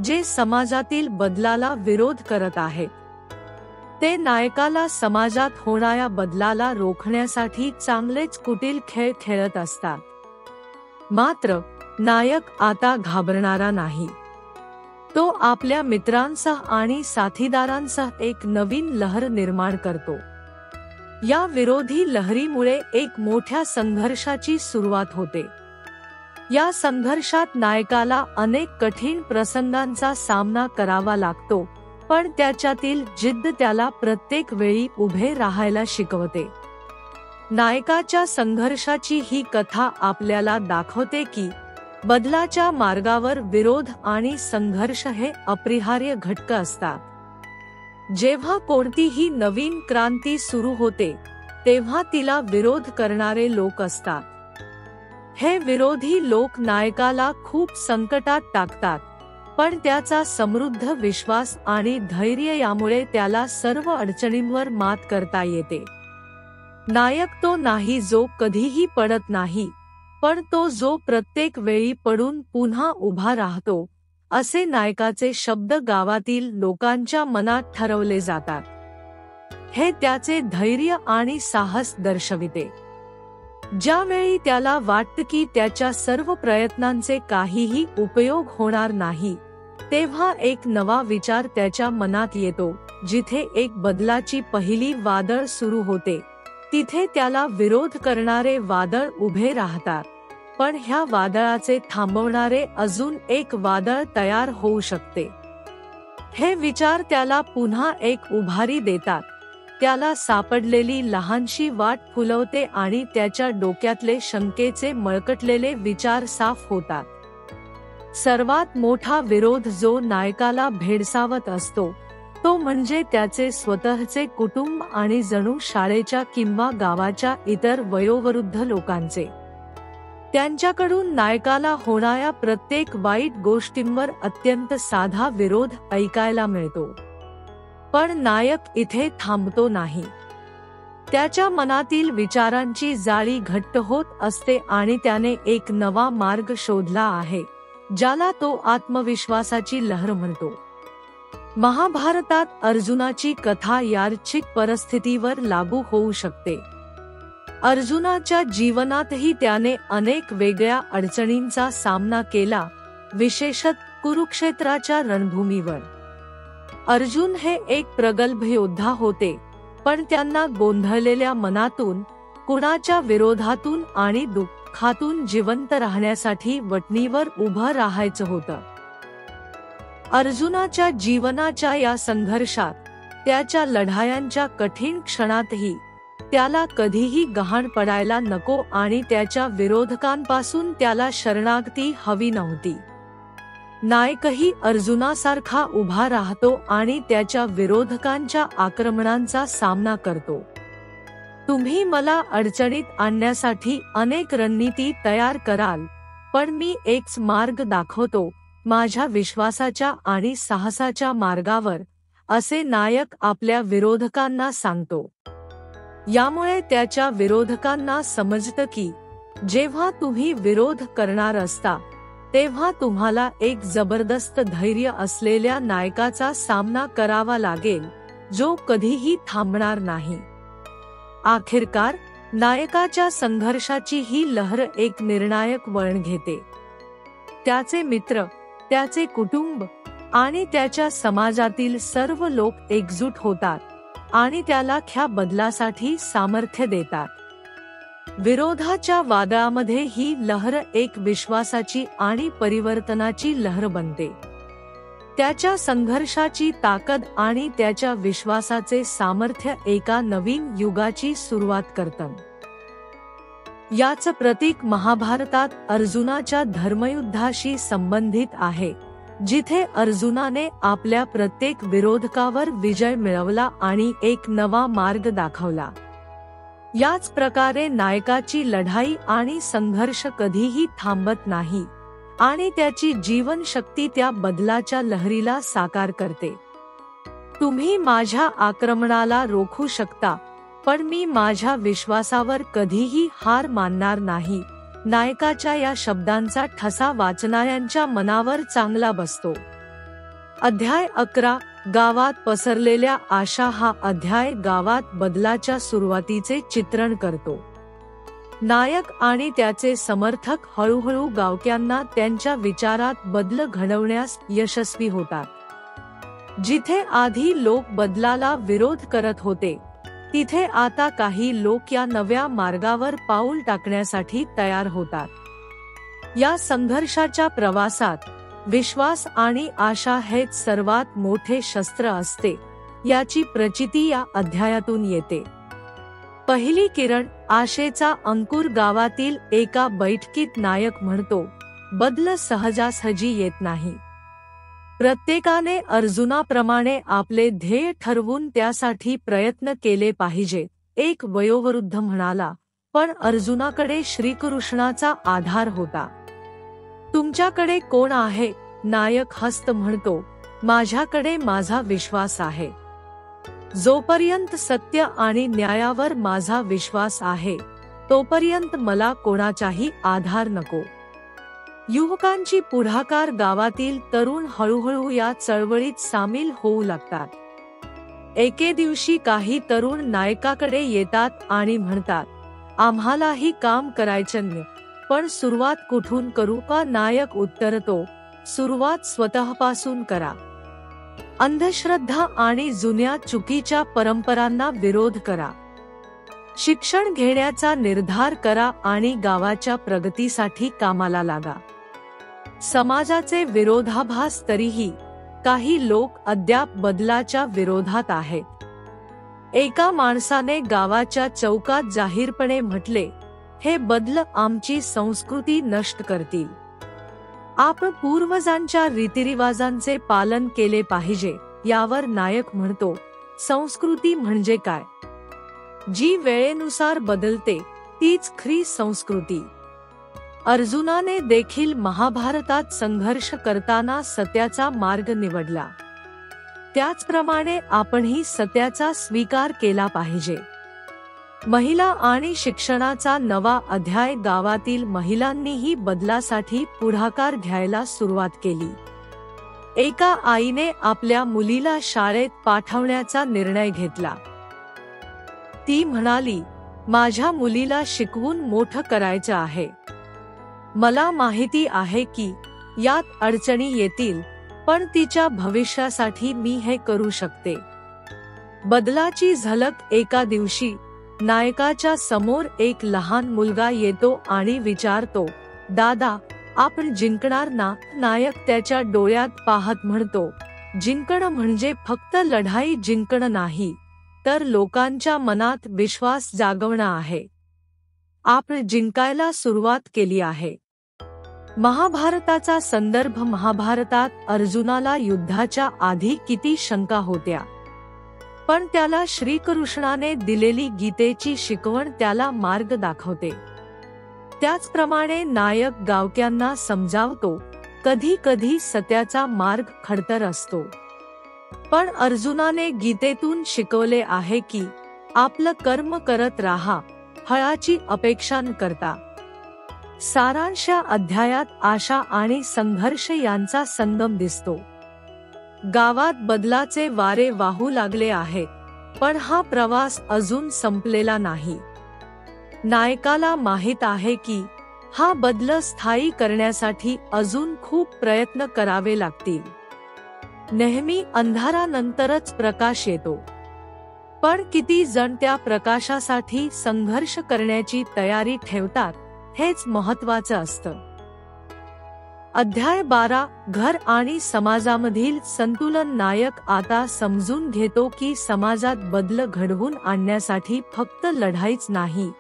जे समाजातील बदलाला विरोध करत आहेत. ते नायकाला समाजात होणाऱ्या बदलाला रोखण्यासाठी चांगलेच कुटील खेळ खेळत असतात. मात्र नायक आता घाबरणारा नाही. तो आपल्या मित्रांसह आणि साथीदारांसह एक नवीन लहर निर्माण करतो. या विरोधी लहरीमुळे एक मोठ्या संघर्षाची सुरुवात होते. या संघर्षात नायकाला अनेक कठीण प्रसंगांचा सामना करावा लागतो, पण त्याच्यातील जिद्द त्याला प्रत्येक वेळी उभे राहायला शिकवते. नायकाच्या संघर्षाची ही कथा आपल्याला दाखवते की बदलाच्या मार्गावर विरोध आणि संघर्ष हे अपरिहार्य घटक असतात. जेव्हा कोणतीही नवीन क्रांती सुरू होते तेव्हा तिला विरोध करणारे लोक असतात. हे विरोधी लोक नायकाला खूप संकटात टाकतात, पण त्याचा समृद्ध विश्वास आणि धैर्य यामुळे त्याला सर्व अडचणींवर मात करता येते. नायक तो नाही जो कधीही पडत नाही, पण तो जो प्रत्येक वेळी पडून पुन्हा उभा राहतो. असे नायकाचे शब्द गावातील लोकांच्या मनात ठरवले जातात. हे त्याचे धैर्य आणि साहस दर्शविते. ज्यावेळी त्याला वाटतं की त्याच्या सर्व प्रयत्नांचे काहीही उपयोग होणार नाही, तेव्हा एक नवा विचार त्याच्या मनात येतो. जिथे एक बदलाची पहिली वादळ सुरू होते तिथे त्याला विरोध करणारे वादळ उभे राहतात, पण ह्या वादळाचे थांबवणारे अजून एक वादळ तयार होऊ शकते. हे विचार त्याला पुन्हा एक उभारी देतात. त्याला सापडलेली लहानशी वाट फुलवते आणि त्याच्या डोक्यातले शंकेचे मळकटलेले विचार साफ होतात. सर्वात मोठा विरोध जो नायकाला भेडसावत असतो तो म्हणजे त्याचे स्वतःचे कुटुंब आणि जणू शाळेच्या किंवा गावाच्या इतर वयोवृद्ध लोकांचे. त्यांच्याकडून नायकाला होणाऱ्या प्रत्येक वाईट गोष्टींवर अत्यंत साधा विरोध ऐकायला मिळतो. पण नायक इथे थांबतो नाही. त्याच्या मनातील विचारांची जाळी घट्ट होत असते आणि त्याने एक नवा मार्ग शोधला आहे, ज्याला तो आत्मविश्वासाची लहर म्हणतो. महाभारतात अर्जुनाची कथा यादृच्छिक परिस्थितीवर लागू होऊ शकते. अर्जुनाच्या जीवनातही त्याने अनेक वेगळ्या अडचणींचा सामना केला, विशेषतः कुरुक्षेत्राच्या रणभूमीवर. अर्जुन हे एक प्रगल्भ योद्धा होते, पण त्यांना गोंधळलेल्या मनातून, कुणाच्या विरोधातून आणि दुःखातून जिवंत राहण्यासाठी वटणीवर उभं राहायचं होतं. अर्जुनाच्या जीवनाच्या या संघर्षात, त्याच्या लढायांच्या कठीण क्षणातही त्याला कधीही गहाण पडायला नको आणि त्याच्या विरोधकांपासून त्याला शरणागती हवी नव्हती. नायकही अर्जुनासारखा उभा राहतो आणि त्याच्या विरोधकांच्या आक्रमणांचा सामना करतो. तुम्ही मला अडचणीत आणण्यासाठी अनेक रणनीती तयार कराल, पण मी एकच मार्ग दाखवतो, माझ्या विश्वासाच्या आणि साहसाच्या मार्गावर, असे नायक आपल्या विरोधकांना सांगतो. यामुळे त्याच्या विरोधकांना समजतं की जेव्हा तुम्ही विरोध करणार असता तेव्हा तुम्हाला एक जबरदस्त धैर्य असलेल्या नायकाचा सामना करावा लागेल, जो कधीही थांबणार नाही. अखेरकार नायकाच्या संघर्षाची ही लहर एक निर्णायक वळण घेते. त्याचे मित्र, त्याचे कुटुंब आणि त्याच्या समाजातील सर्व लोक एकजूट होतात आणि त्याला ख्या बदलासाठी सामर्थ्य देतात. विरोधाच्या वादळामध्ये ही लहर एक विश्वासाची आणि परिवर्तनाची लहर बनते. त्याच्या संघर्षाची ताकद आणि त्याच्या विश्वासाचे सामर्थ्य एका नवीन युगाची सुरुवात करतं. याचं प्रतीक महाभारतात अर्जुनाच्या धर्मयुद्धाशी संबंधित आहे, जिथे अर्जुनाने आपल्या प्रत्येक विरोधकावर विजय मिळवला आणि एक नवा मार्ग दाखवला. याच प्रकारे नायकाची लढाई आणि संघर्ष कधीही थांबत नाही आणि त्याची जीवनशक्ती त्या बदलाच्या लहरीला साकार करते. तुम्ही माझ्या आक्रमणाला रोखू शकता, पण मी माझ्या विश्वासावर कधीही हार मानणार नाही. नायकाच्या या शब्दांचा ठसा वाचणाऱ्यांच्या मनावर चांगला बसतो. अध्याय 11 गावात पसरलेल्या आशा. हा अध्याय गावात बदलाच्या सुरुवातीचे चित्रण करतो. नायक आणि त्याचे समर्थक हळूहळू गावक्यांना त्यांच्या विचारात बदल घडवण्यास यशस्वी होतात. जिथे आधी लोक बदलाला विरोध करत होते, तिथे आता काही लोक या नव्या मार्गावर पाऊल टाकण्यासाठी तयार होतात. या संघर्षाच्या प्रवासात विश्वास आणि आशा हेच सर्वात मोठे शस्त्र असते, याची प्रचिती या अध्यायातून येते. पहिली किरण. आशेचा अंकुर. गावातील एका बैठकीत नायक म्हणतो, बदल सहजासहजी येत नाही. प्रत्येकाने अर्जुनाप्रमाणे आपले ध्येय ठरवून त्यासाठी प्रयत्न केले पाहिजे. एक वयोवृद्ध म्हणाला, पण अर्जुनाकडे श्रीकृष्णाचा आधार होता. तुमच्याकडे कोण आहे? नायक हस्त म्हणतो, माझ्याकडे माझा विश्वास आहे. जोपर्यंत सत्य आणि न्यायावर माझा विश्वास आहे, तोपर्यंत मला कोणाचाही आधार नको. युवकांची पुढाकार. गावातील तरुण हळूहळू या चळवळीत सामील होऊ लागतात. एके दिवशी काही तरुण नायकाकडे येतात आणि म्हणतात, आम्हालाही काम करायचं, पण सुरुवात कुठून करू? का? नायक उत्तरतो, सुरुवात स्वतःपासून करा. अंधश्रद्धा आणि जुन्या चुकीच्या परंपरांना विरोध करा. शिक्षण घेण्याचा निर्धार करा आणि गावाच्या प्रगतीसाठी कामाला लागा. समाजाचे विरोधाभास. तरीही काही लोक अद्याप बदलाच्या विरोधात आहेत. एका माणसाने गावाच्या चौकात जाहीरपणे म्हटले, हे बदल आमची संस्कृती नष्ट करतील. आपण पूर्वजांच्या रीतिरिवाजांचे पालन केले पाहिजे. यावर नायक म्हणतो, संस्कृती म्हणजे काय? जी वेळेनुसार बदलते तीच खरी संस्कृती. अर्जुनाने देखील महाभारतात संघर्ष करताना सत्याचा मार्ग निवडला. त्याचप्रमाणे आपणही सत्याचा स्वीकार केला पाहिजे. महिला आणि शिक्षणाचा नवा अध्याय. गावातील महिलांनीही बदलासाठी पुढाकार घ्यायला सुरुवात केली. एका आईने आपल्या मुलीला शाळेत पाठवण्याचा निर्णय घेतला. ती म्हणाली, माझ्या मुलीला शिकवून मोठं करायचं आहे. मला माहिती आहे की यात अडचणी येतील, पण तिच्या भविष्यासाठी मी हे करू शकते. बदलाची झलक. एका दिवशी नायकाच्या समोर एक लहान मुलगा येतो आणि विचारतो, दादा, आपण जिंकणार ना? नायक त्याच्या डोळ्यात पाहत म्हणतो, जिंकणं म्हणजे फक्त लढाई जिंकणं नाही, तर लोकांच्या मनात विश्वास जागवणं आहे. आपण जिंकायला सुरुवात केली आहे. महाभारताचा संदर्भ. महाभारतात अर्जुनाला युद्धाच्या आधी किती शंका होत्या, पण त्याला श्रीकृष्णाने दिलेली गीतेची शिकवण त्याला मार्ग दाखवते. त्याचप्रमाणे नायक गावक्यांना समजावतो, कधी कधी सत्याचा मार्ग खडतर असतो, पण अर्जुनाने गीतेतून शिकवले आहे की आपलं कर्म करत राहा, फळाची अपेक्षा न करता. सारांश. अध्यायात आशा आणि संघर्ष यांचा संगम दिसतो. गावात बदलाचे वारे वाहू लागले आहेत, पण हा प्रवास अजून संपलेला नाही. नायकाला माहित आहे की हा बदल स्थायी करण्यासाठी अजून खूप प्रयत्न करावे लागतील. नेहमी अंधारानंतरच प्रकाश येतो, पण किती जण त्या प्रकाशासाठी संघर्ष करण्याची तयारी ठेवतात हेच महत्त्वाचं असतं. अध्याय 12 घर आणि समाजामधील संतुलन. नायक आता समजून घेतो की समाजात बदल घडवून आणण्यासाठी फक्त लढाईच नाही,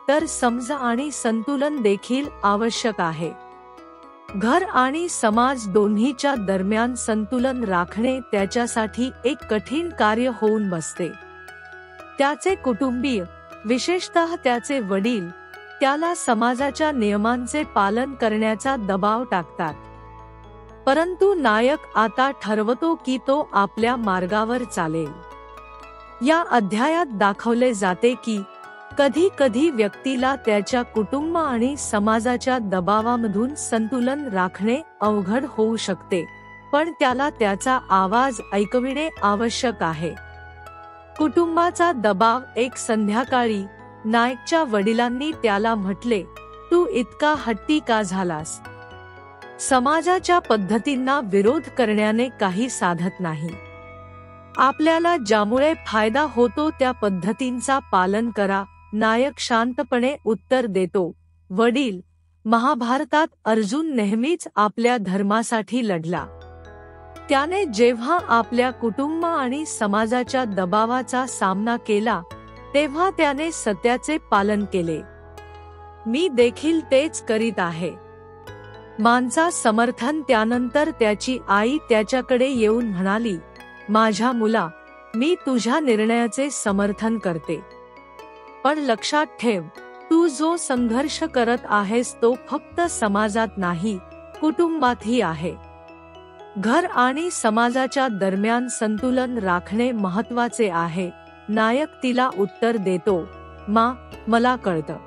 तर समज आणि संतुलन देखील आवश्यक आहे. घर आणि समाज दोन्हीच्या दरम्यान संतुलन राखणे त्याच्यासाठी एक कठीण कार्य होऊन बसते. त्याचे कुटुंबीय, विशेषतः त्याचे वडील, त्याला समाजाच्या नियमांचे पालन करण्याचा दबाव टाकतात. परंतु नायक आता ठरवतो की तो आपल्या मार्गावर चालेल. या अध्यायात दाखवले जाते की कधी कधी व्यक्तीला त्याच्या कुटुंब आणि समाजाच्या दबावामधून संतुलन राखणे अवघड होऊ शकते, पण त्याला त्याचा आवाज ऐकविणे आवश्यक आहे. कुटुंबाचा दबाव. एक संध्याकाळी नायकच्या वडिलांनी त्याला म्हटले, तू इतका हट्टी का झालास? समाजाच्या पद्धतींना विरोध करण्याने काही साधत नाही. आपल्याला ज्यामुळे फायदा होतो त्या पद्धतींचा पालन करा. नायक शांतपणे उत्तर देतो, वडील, महाभारतात अर्जुन नेहमीच आपल्या धर्मासाठी लढला. त्याने जेव्हा आपल्या कुटुंब आणि समाजाच्या दबावाचा सामना केला तेव्हा त्याने सत्याचे पालन केले. मी देखील तेच करीत आहे. मांचा समर्थन. त्यानंतर त्याची आई त्याच्याकडे येऊन म्हणाली, माझ्या मुला, मी तुझ्या निर्णयाचे समर्थन करते, पण लक्षात ठेव, तू जो संघर्ष करत आहेस तो फक्त समाजात नाही, कुटुंबातही आहे. घर आणि समाजाच्या दरम्यान संतुलन राखणे महत्त्वाचे आहे. नायक तिला उत्तर देतो, मा, मला कळतं.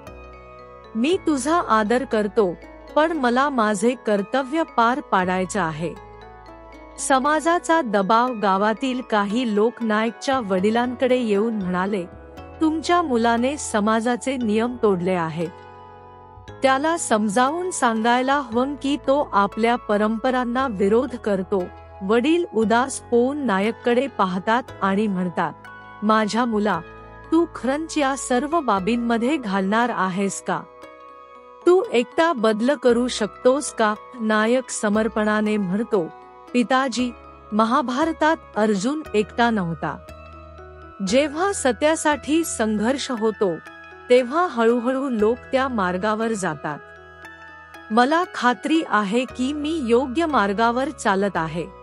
मी तुझा आदर करतो, पण मला माझे कर्तव्य पार पाडायचे आहे. समाजाचा दबाव. गावातील काही लोक नायकच्या वडिलांकडे येऊन म्हणाले, तुमच्या मुलाने समाजाचे नियम तोडले आहेत. त्याला समजावून सांगायला हवं की तो आपल्या परंपरांना विरोध करतो. वडील उदास होऊन नायककडे पाहतात आणि म्हणतात, माझ्या मुला, तू खरंच या सर्व बाबींमध्ये घालणार आहेस का? तू एकटा बदल करू शकतोस का? नायक समर्पणाने म्हणतो, पिताजी, महाभारतात अर्जुन एकटा नव्हता. जेव्हा सत्यासाठी संघर्ष होतो तेव्हा हळूहळू लोक त्या मार्गावर जातात. मला खात्री आहे की मी योग्य मार्गावर चालत आहे.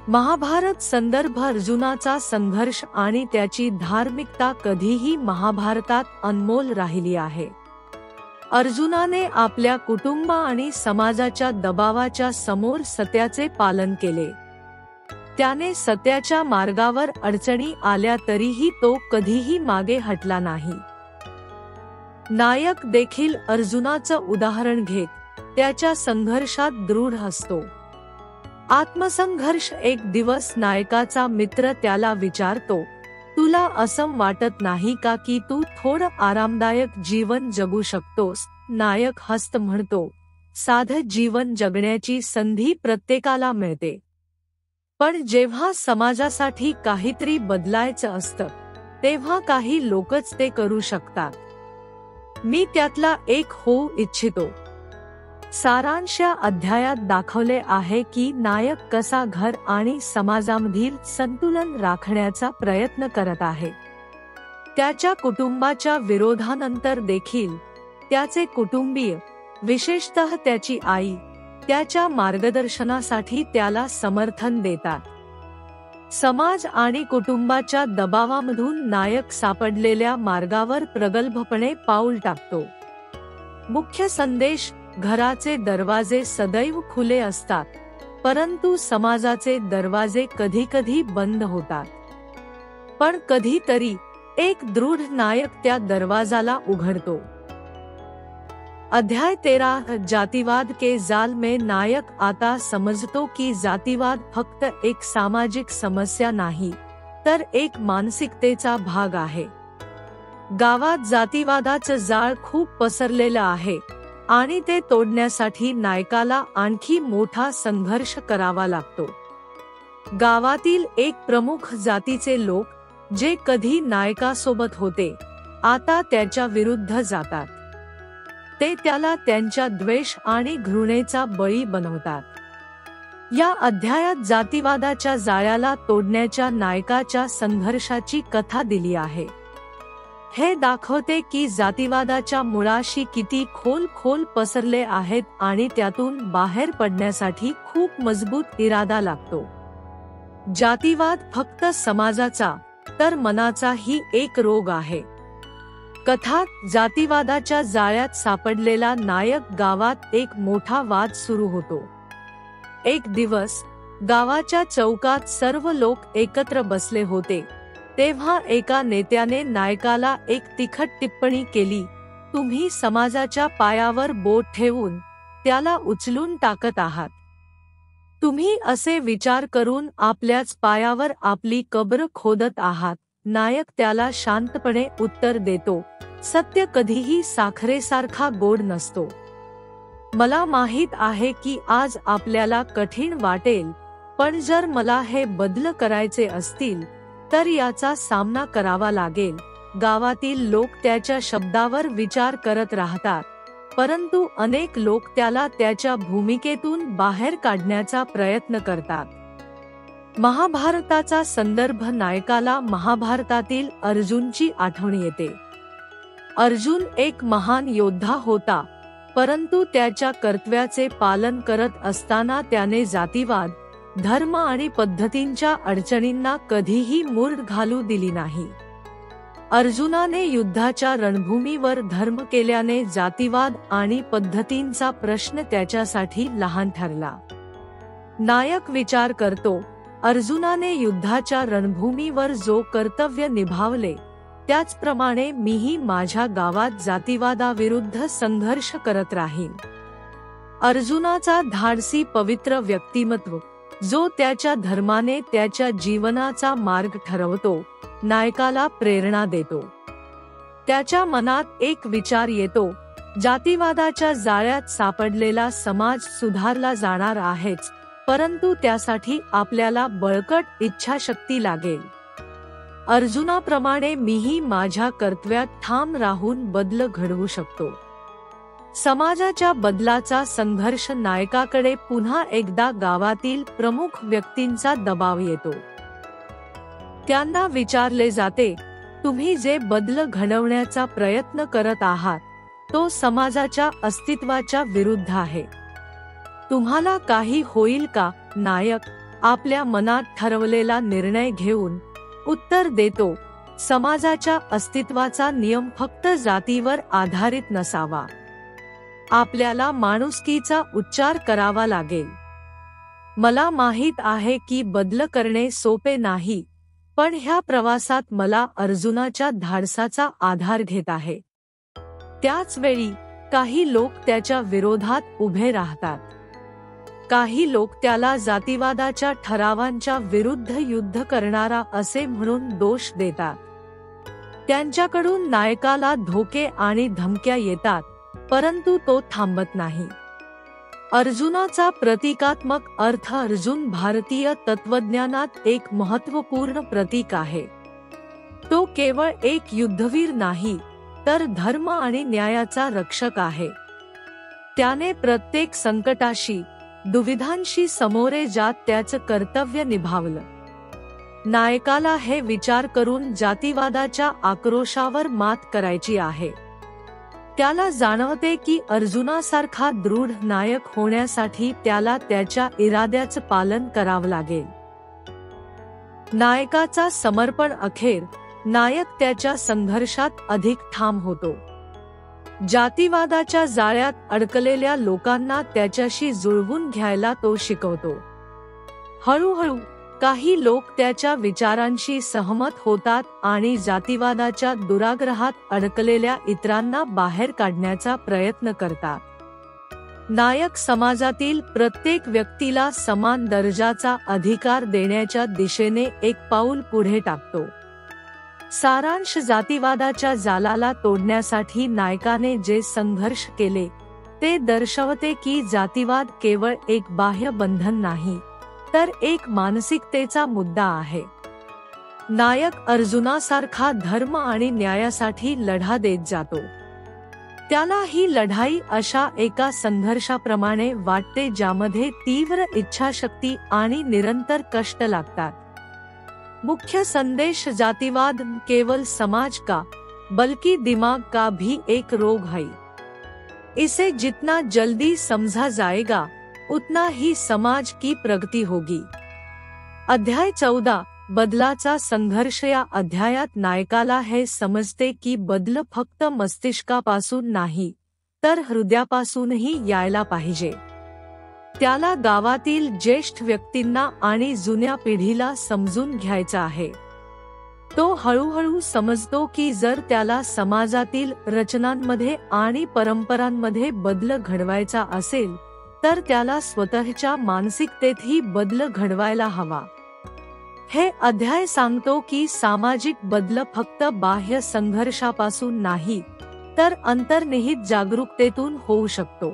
महाभारत. संदर्भ. अर्जुनाचा संघर्ष आणि त्याची धार्मिकता कधीही महाभारतात अनमोल राहिली आहे. अर्जुनाने आपल्या कुटुंब आणि समाजाच्या दबावाच्या समोर सत्याचे पालन केले. त्याने सत्याच्या मार्गावर अडचणी आल्या तरीही तो कधीही मागे हटला नाही. नायक देखील अर्जुनाचं उदाहरण घेत त्याच्या संघर्षात दृढ असतो. आत्मसंघर्ष. एक दिवस नायकाचा मित्र त्याला विचारतो, तुला असं वाटत नाही का की तू थोडं आरामदायक जीवन जगू शकतोस? नायक हसत म्हणतो, साधं जीवन जगण्याची संधी प्रत्येकाला मिळते, पण जेव्हा समाजासाठी काहीतरी बदलायचं असतं तेव्हा काही लोकच ते करू शकतात. मी त्यातला एक होऊ इच्छितो. सारांश. या अध्यायात दाखवले आहे की नायक कसा घर आणि समाजामधील संतुलन राखण्याचा प्रयत्न करत आहे. त्याच्या कुटुंबाच्या विरोधानंतर देखील त्याचे कुटुंबीय, विशेषतः त्याची आई, त्याच्या मार्गदर्शनासाठी त्याला समर्थन देतात. समाज आणि कुटुंबाच्या दबावामधून नायक सापडलेल्या मार्गावर प्रगल्भपणे पाऊल टाकतो. मुख्य संदेश. घराचे दरवाजे सदैव खुले असतात, परंतु समाजाचे दरवाजे कधीकधी बंद होतात. पण कधीतरी एक दृढ नायक त्या दरवाजाला उघडतो. अध्याय 13. जातिवाद के जाल में. नायक आता समजतो की जातिवाद फक्त एक सामाजिक समस्या नाही, तर एक मानसिकतेचा भाग आहे. गावात जातिवादाचं जाळ खूप पसरलेलं आहे. आणि ते तोडण्यासाठी नायकाला आणखी मोठा संघर्ष करावा लागतो. गावातील एक प्रमुख जातीचे लोक जे कधी नायकासोबत होते आता त्याच्या विरुद्ध जातात. ते त्याला त्यांच्या द्वेष आणि घृणेचा बळी बनवतात. या अध्यायात जातीवादाच्या जाळ्याला तोडण्याच्या नायकाच्या संघर्षाची कथा दिली आहे. हे दाखवते की जातीवादाच्या मुळाशी किती खोल पसरले आहेत आणि त्यातून बाहेर पडण्यासाठी खूप मजबूत इरादा लागतो. जातीवाद फक्त समाजाचा तर मनाचाही एक रोग आहे. कथात जातीवादाच्या जाळ्यात सापडलेला नायक गावात एक मोठा वाद सुरू होतो. एक दिवस गावाच्या चौकात सर्व लोक एकत्र बसले होते तेव्हा एका नेत्याने नायकाला एक तिखट टिप्पणी केली. तुम्ही समाजाच्या पायावर बोट ठेवून त्याला उचलून टाकत आहात. तुम्ही असे विचार करून आपल्याच पायावर आपली कबर खोदत आहात. नायक त्याला शांतपणे उत्तर देतो, सत्य कधीही साखरेसारखा गोड नसतो. मला माहित आहे की आज आपल्याला कठीण वाटेल, पण जर मला हे बदल करायचे असतील तर याचा सामना करावा लागेल. गावातील लोक त्याच्या शब्दावर विचार करत राहतात, परंतु अनेक लोक त्याला त्याच्या भूमिकेतून बाहेर काढण्याचा प्रयत्न करतात. महाभारताचा संदर्भ नायकाला महाभारतातील अर्जुनची आठवण येते. अर्जुन एक महान योद्धा होता, परंतु त्याच्या कर्तव्याचे पालन करत असताना त्याने जातीवाद, धर्म आणि पद्धतींच्या अडचणींना कधीही मूठ घालू दिली नाही. अर्जुनाने युद्धाच्या रणभूमीवर धर्म केल्याने जातीवाद आणि पद्धतींचा प्रश्न त्याच्यासाठी लहान ठरला. नायक विचार करतो, अर्जुनाने युद्धाच्या रणभूमीवर जो कर्तव्य निभावले त्याचप्रमाणे मीही माझ्या गावात जातीवादाविरुद्ध संघर्ष करत राहीन. अर्जुनाचा धाडसी पवित्र व्यक्तिमत्व जो त्याच्या धर्माने त्याच्या जीवनाचा मार्ग ठरवतो नायकाला प्रेरणा देतो. त्याच्या मनात एक विचार येतो, जातीवादाच्या जाळ्यात सापडलेला समाज सुधारला जाणार आहेच, परंतु त्यासाठी आपल्याला बळकट इच्छाशक्ती लागेल. अर्जुनाप्रमाणे मीही माझ्या कर्तव्यात ठाम राहून बदल घडवू शकतो. समाजाच्या बदलाचा संघर्ष नायकाकडे पुन्हा एकदा गावातील प्रमुख व्यक्तींचा दबाव येतो. त्यांना विचारले जाते, तुम्ही जे बदल घडवण्याचा प्रयत्न करत आहात तो समाजाच्या अस्तित्वाच्या विरुद्ध आहे. तुम्हाला काही होईल का? नायक आपल्या मनात ठरवलेला निर्णय घेऊन उत्तर देतो, समाजाच्या अस्तित्वाचा नियम फक्त जातीवर आधारित नसावा. आपल्याला माणुसकीचा उच्चार करावा लागेल. मला माहित आहे की बदल करणे सोपे नाही, पण ह्या प्रवासात मला अर्जुनाच्या धाडसाचा आधार घेत आहे. त्याच वेळी काही लोक त्याच्या विरोधात उभे राहतात. काही लोक त्याला जातीवादाच्या ठरावांच्या विरुद्ध युद्ध करणारा असे म्हणून दोष देतात. त्यांच्याकडून नायकाला धोके आणि धमक्या येतात, परंतु तो थांबत नाही. अर्जुनाचा प्रतीकात्मक अर्थ अर्जुन भारतीय तत्वज्ञानात एक महत्त्वपूर्ण प्रतीक आहे. तो केवळ एक युद्धवीर नाही, तर धर्म आणि न्यायाचा रक्षक आहे. त्याने प्रत्येक संकटाशी, दुविधांशी समोरे जात त्याचं कर्तव्य निभावलं. नायकाला हे विचार करून जातीवादाच्या आक्रोशावर मात करायची आहे. त्याला जाणवते की अर्जुनासारखा दृढ नायक होण्यासाठी त्याला त्याच्या इराद्याचं पालन करावं लागेल. नायकाचा समर्पण अखेर नायक त्याच्या संघर्षात अधिक ठाम होतो. जातीवादाच्या जाळ्यात अडकलेल्या लोकांना त्याच्याशी जुळवून घ्यायला तो शिकवतो. हळूहळू काही लोक त्याच्या विचारांशी सहमत होतात आणि जातीवादाच्या दुराग्रहात अडकलेल्या इतरांना बाहेर काढण्याचा प्रयत्न करतात. नायक समाजातील प्रत्येक व्यक्तीला समान दर्जाचा अधिकार देण्याच्या दिशेने एक पाऊल पुढे टाकतो. सारांश, जातीवादाच्या जालाला तोडण्यासाठी नायकाने जे संघर्ष केले ते दर्शवते की जातीवाद केवळ एक बाह्य बंधन नाही, तर एक मानसिकतेचा मुद्दा आहे. नायक अर्जुनासारखा धर्म आणि न्यायासाठी लढा देत जातो. त्याला ही लढाई अशा एका संघर्षाप्रमाणे वाटते ज्यामध्ये तीव्र इच्छाशक्ती आणि निरंतर कष्ट लागतात. मुख्य संदेश जातीवाद केवल समाज का बल्कि दिमाग का भी एक रोग है. इसे जितना जल्दी समझा जाएगा उतना ही समाज की प्रगति होगी. अध्याय 14 बदलाचा संघर्ष. या अध्यायात नायकाला हे समजते की बदल फक्त मस्तिष्कापासून नाही, तर हृदयापासूनही यायला पाहिजे. त्याला गावातील ज्येष्ठ व्यक्तींना आणि जुन्या पिढीला समजून घ्यायचा आहे. तो हळूहळू समजतो की जर त्याला समाजातील रचनांमध्ये आणि परंपरांमध्ये बदल घडवायचा असेल तर त्याला स्वतःच्या मानसिकतेतही बदल घडवायला हवा. हे अध्याय सांगतो की सामाजिक बदल फक्त बाह्य संघर्षापासून नाही, तर अंतर्निहित जागरूकतेतून होऊ शकतो.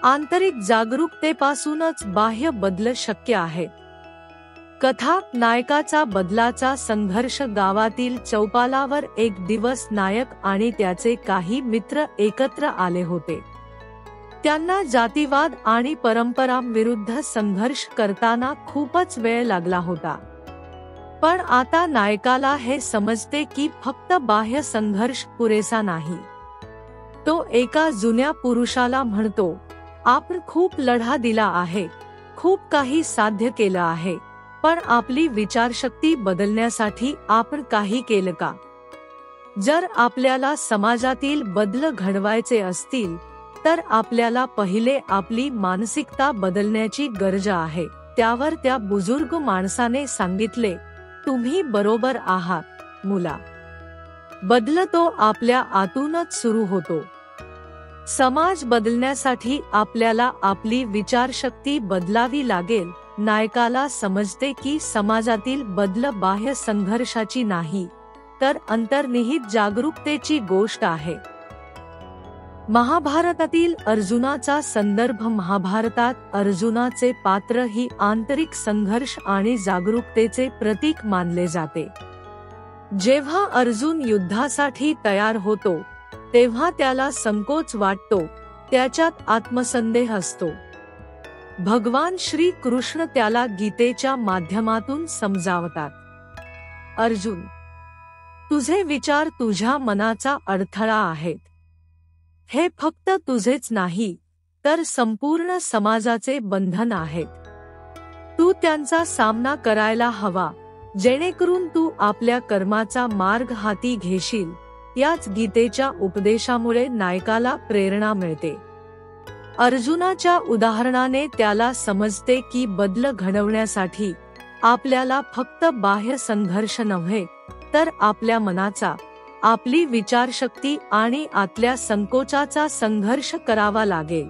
आंतरिक जागरूकतेपासूनच बाह्य बदल शक्य आहेत. कथा. नायकाचा बदलाचा संघर्ष. गावातील चौपालावर एक दिवस नायक आणि त्याचे काही मित्र एकत्र आले होते. त्यांना जातीवाद आणि परंपरांविरुद्ध संघर्ष करताना खूपच वेळ लागला होता. पण आता नायकाला हे समजते की फक्त बाह्य संघर्ष पुरेसा नाही. तो एका जुन्या पुरुषाला म्हणतो, आपण खूप लढा दिला आहे, खूप काही साध्य केलं आहे, पण आपली विचारशक्ती बदलण्यासाठी आपण काही केलं का? जर आपल्याला समाजातील बदल घडवायचे असतील तर आपल्याला पहिले आपली मानसिकता बदलण्याची गरज आहे. त्यावर त्या बुजुर्ग माणसाने सांगितले, तुम्ही बरोबर आहात मुला. बदल तो आपल्या आतूनच सुरू होतो. समाज बदलण्यासाठी आपल्याला आपली विचारशक्ती बदलावी लागेल. नायकाला समजते की समाजातील बदल बाह्य संघर्षाची नाही, तर अंतर्निहित जागरूकतेची गोष्ट आहे. महाभारतातील अर्जुनाचा संदर्भ. महाभारतात अर्जुनाचे पात्र ही आंतरिक संघर्ष आणि जागरूकतेचे प्रतीक मानले जाते. जेव्हा अर्जुन युद्धासाठी तयार होतो तेव्हा त्याला संकोच वाटतो, त्याच्यात आत्मसंदेह असतो. भगवान श्री कृष्ण त्याला गीतेच्या माध्यमातून समजावतात, अर्जुन, तुझे विचार तुझ्या मनाचा अडथळा आहेत. हे फक्त तुझेच नाही, तर संपूर्ण समाजाचे बंधन आहेत. तू त्यांचा सामना करायला हवा, जेणेकरून तू आपल्या कर्माचा मार्ग हाती घेशील. याच गीतेच्या उपदेशामुळे नायकाला प्रेरणा मिळते. अर्जुनाच्या उदाहरणाने त्याला समजते की बदल घडवण्यासाठी आपल्याला फक्त बाह्य संघर्ष नव्हे, तर आपल्या मनाचा, आपली विचारशक्ती आणि आतल्या संकोचाचा संघर्ष करावा लागेल.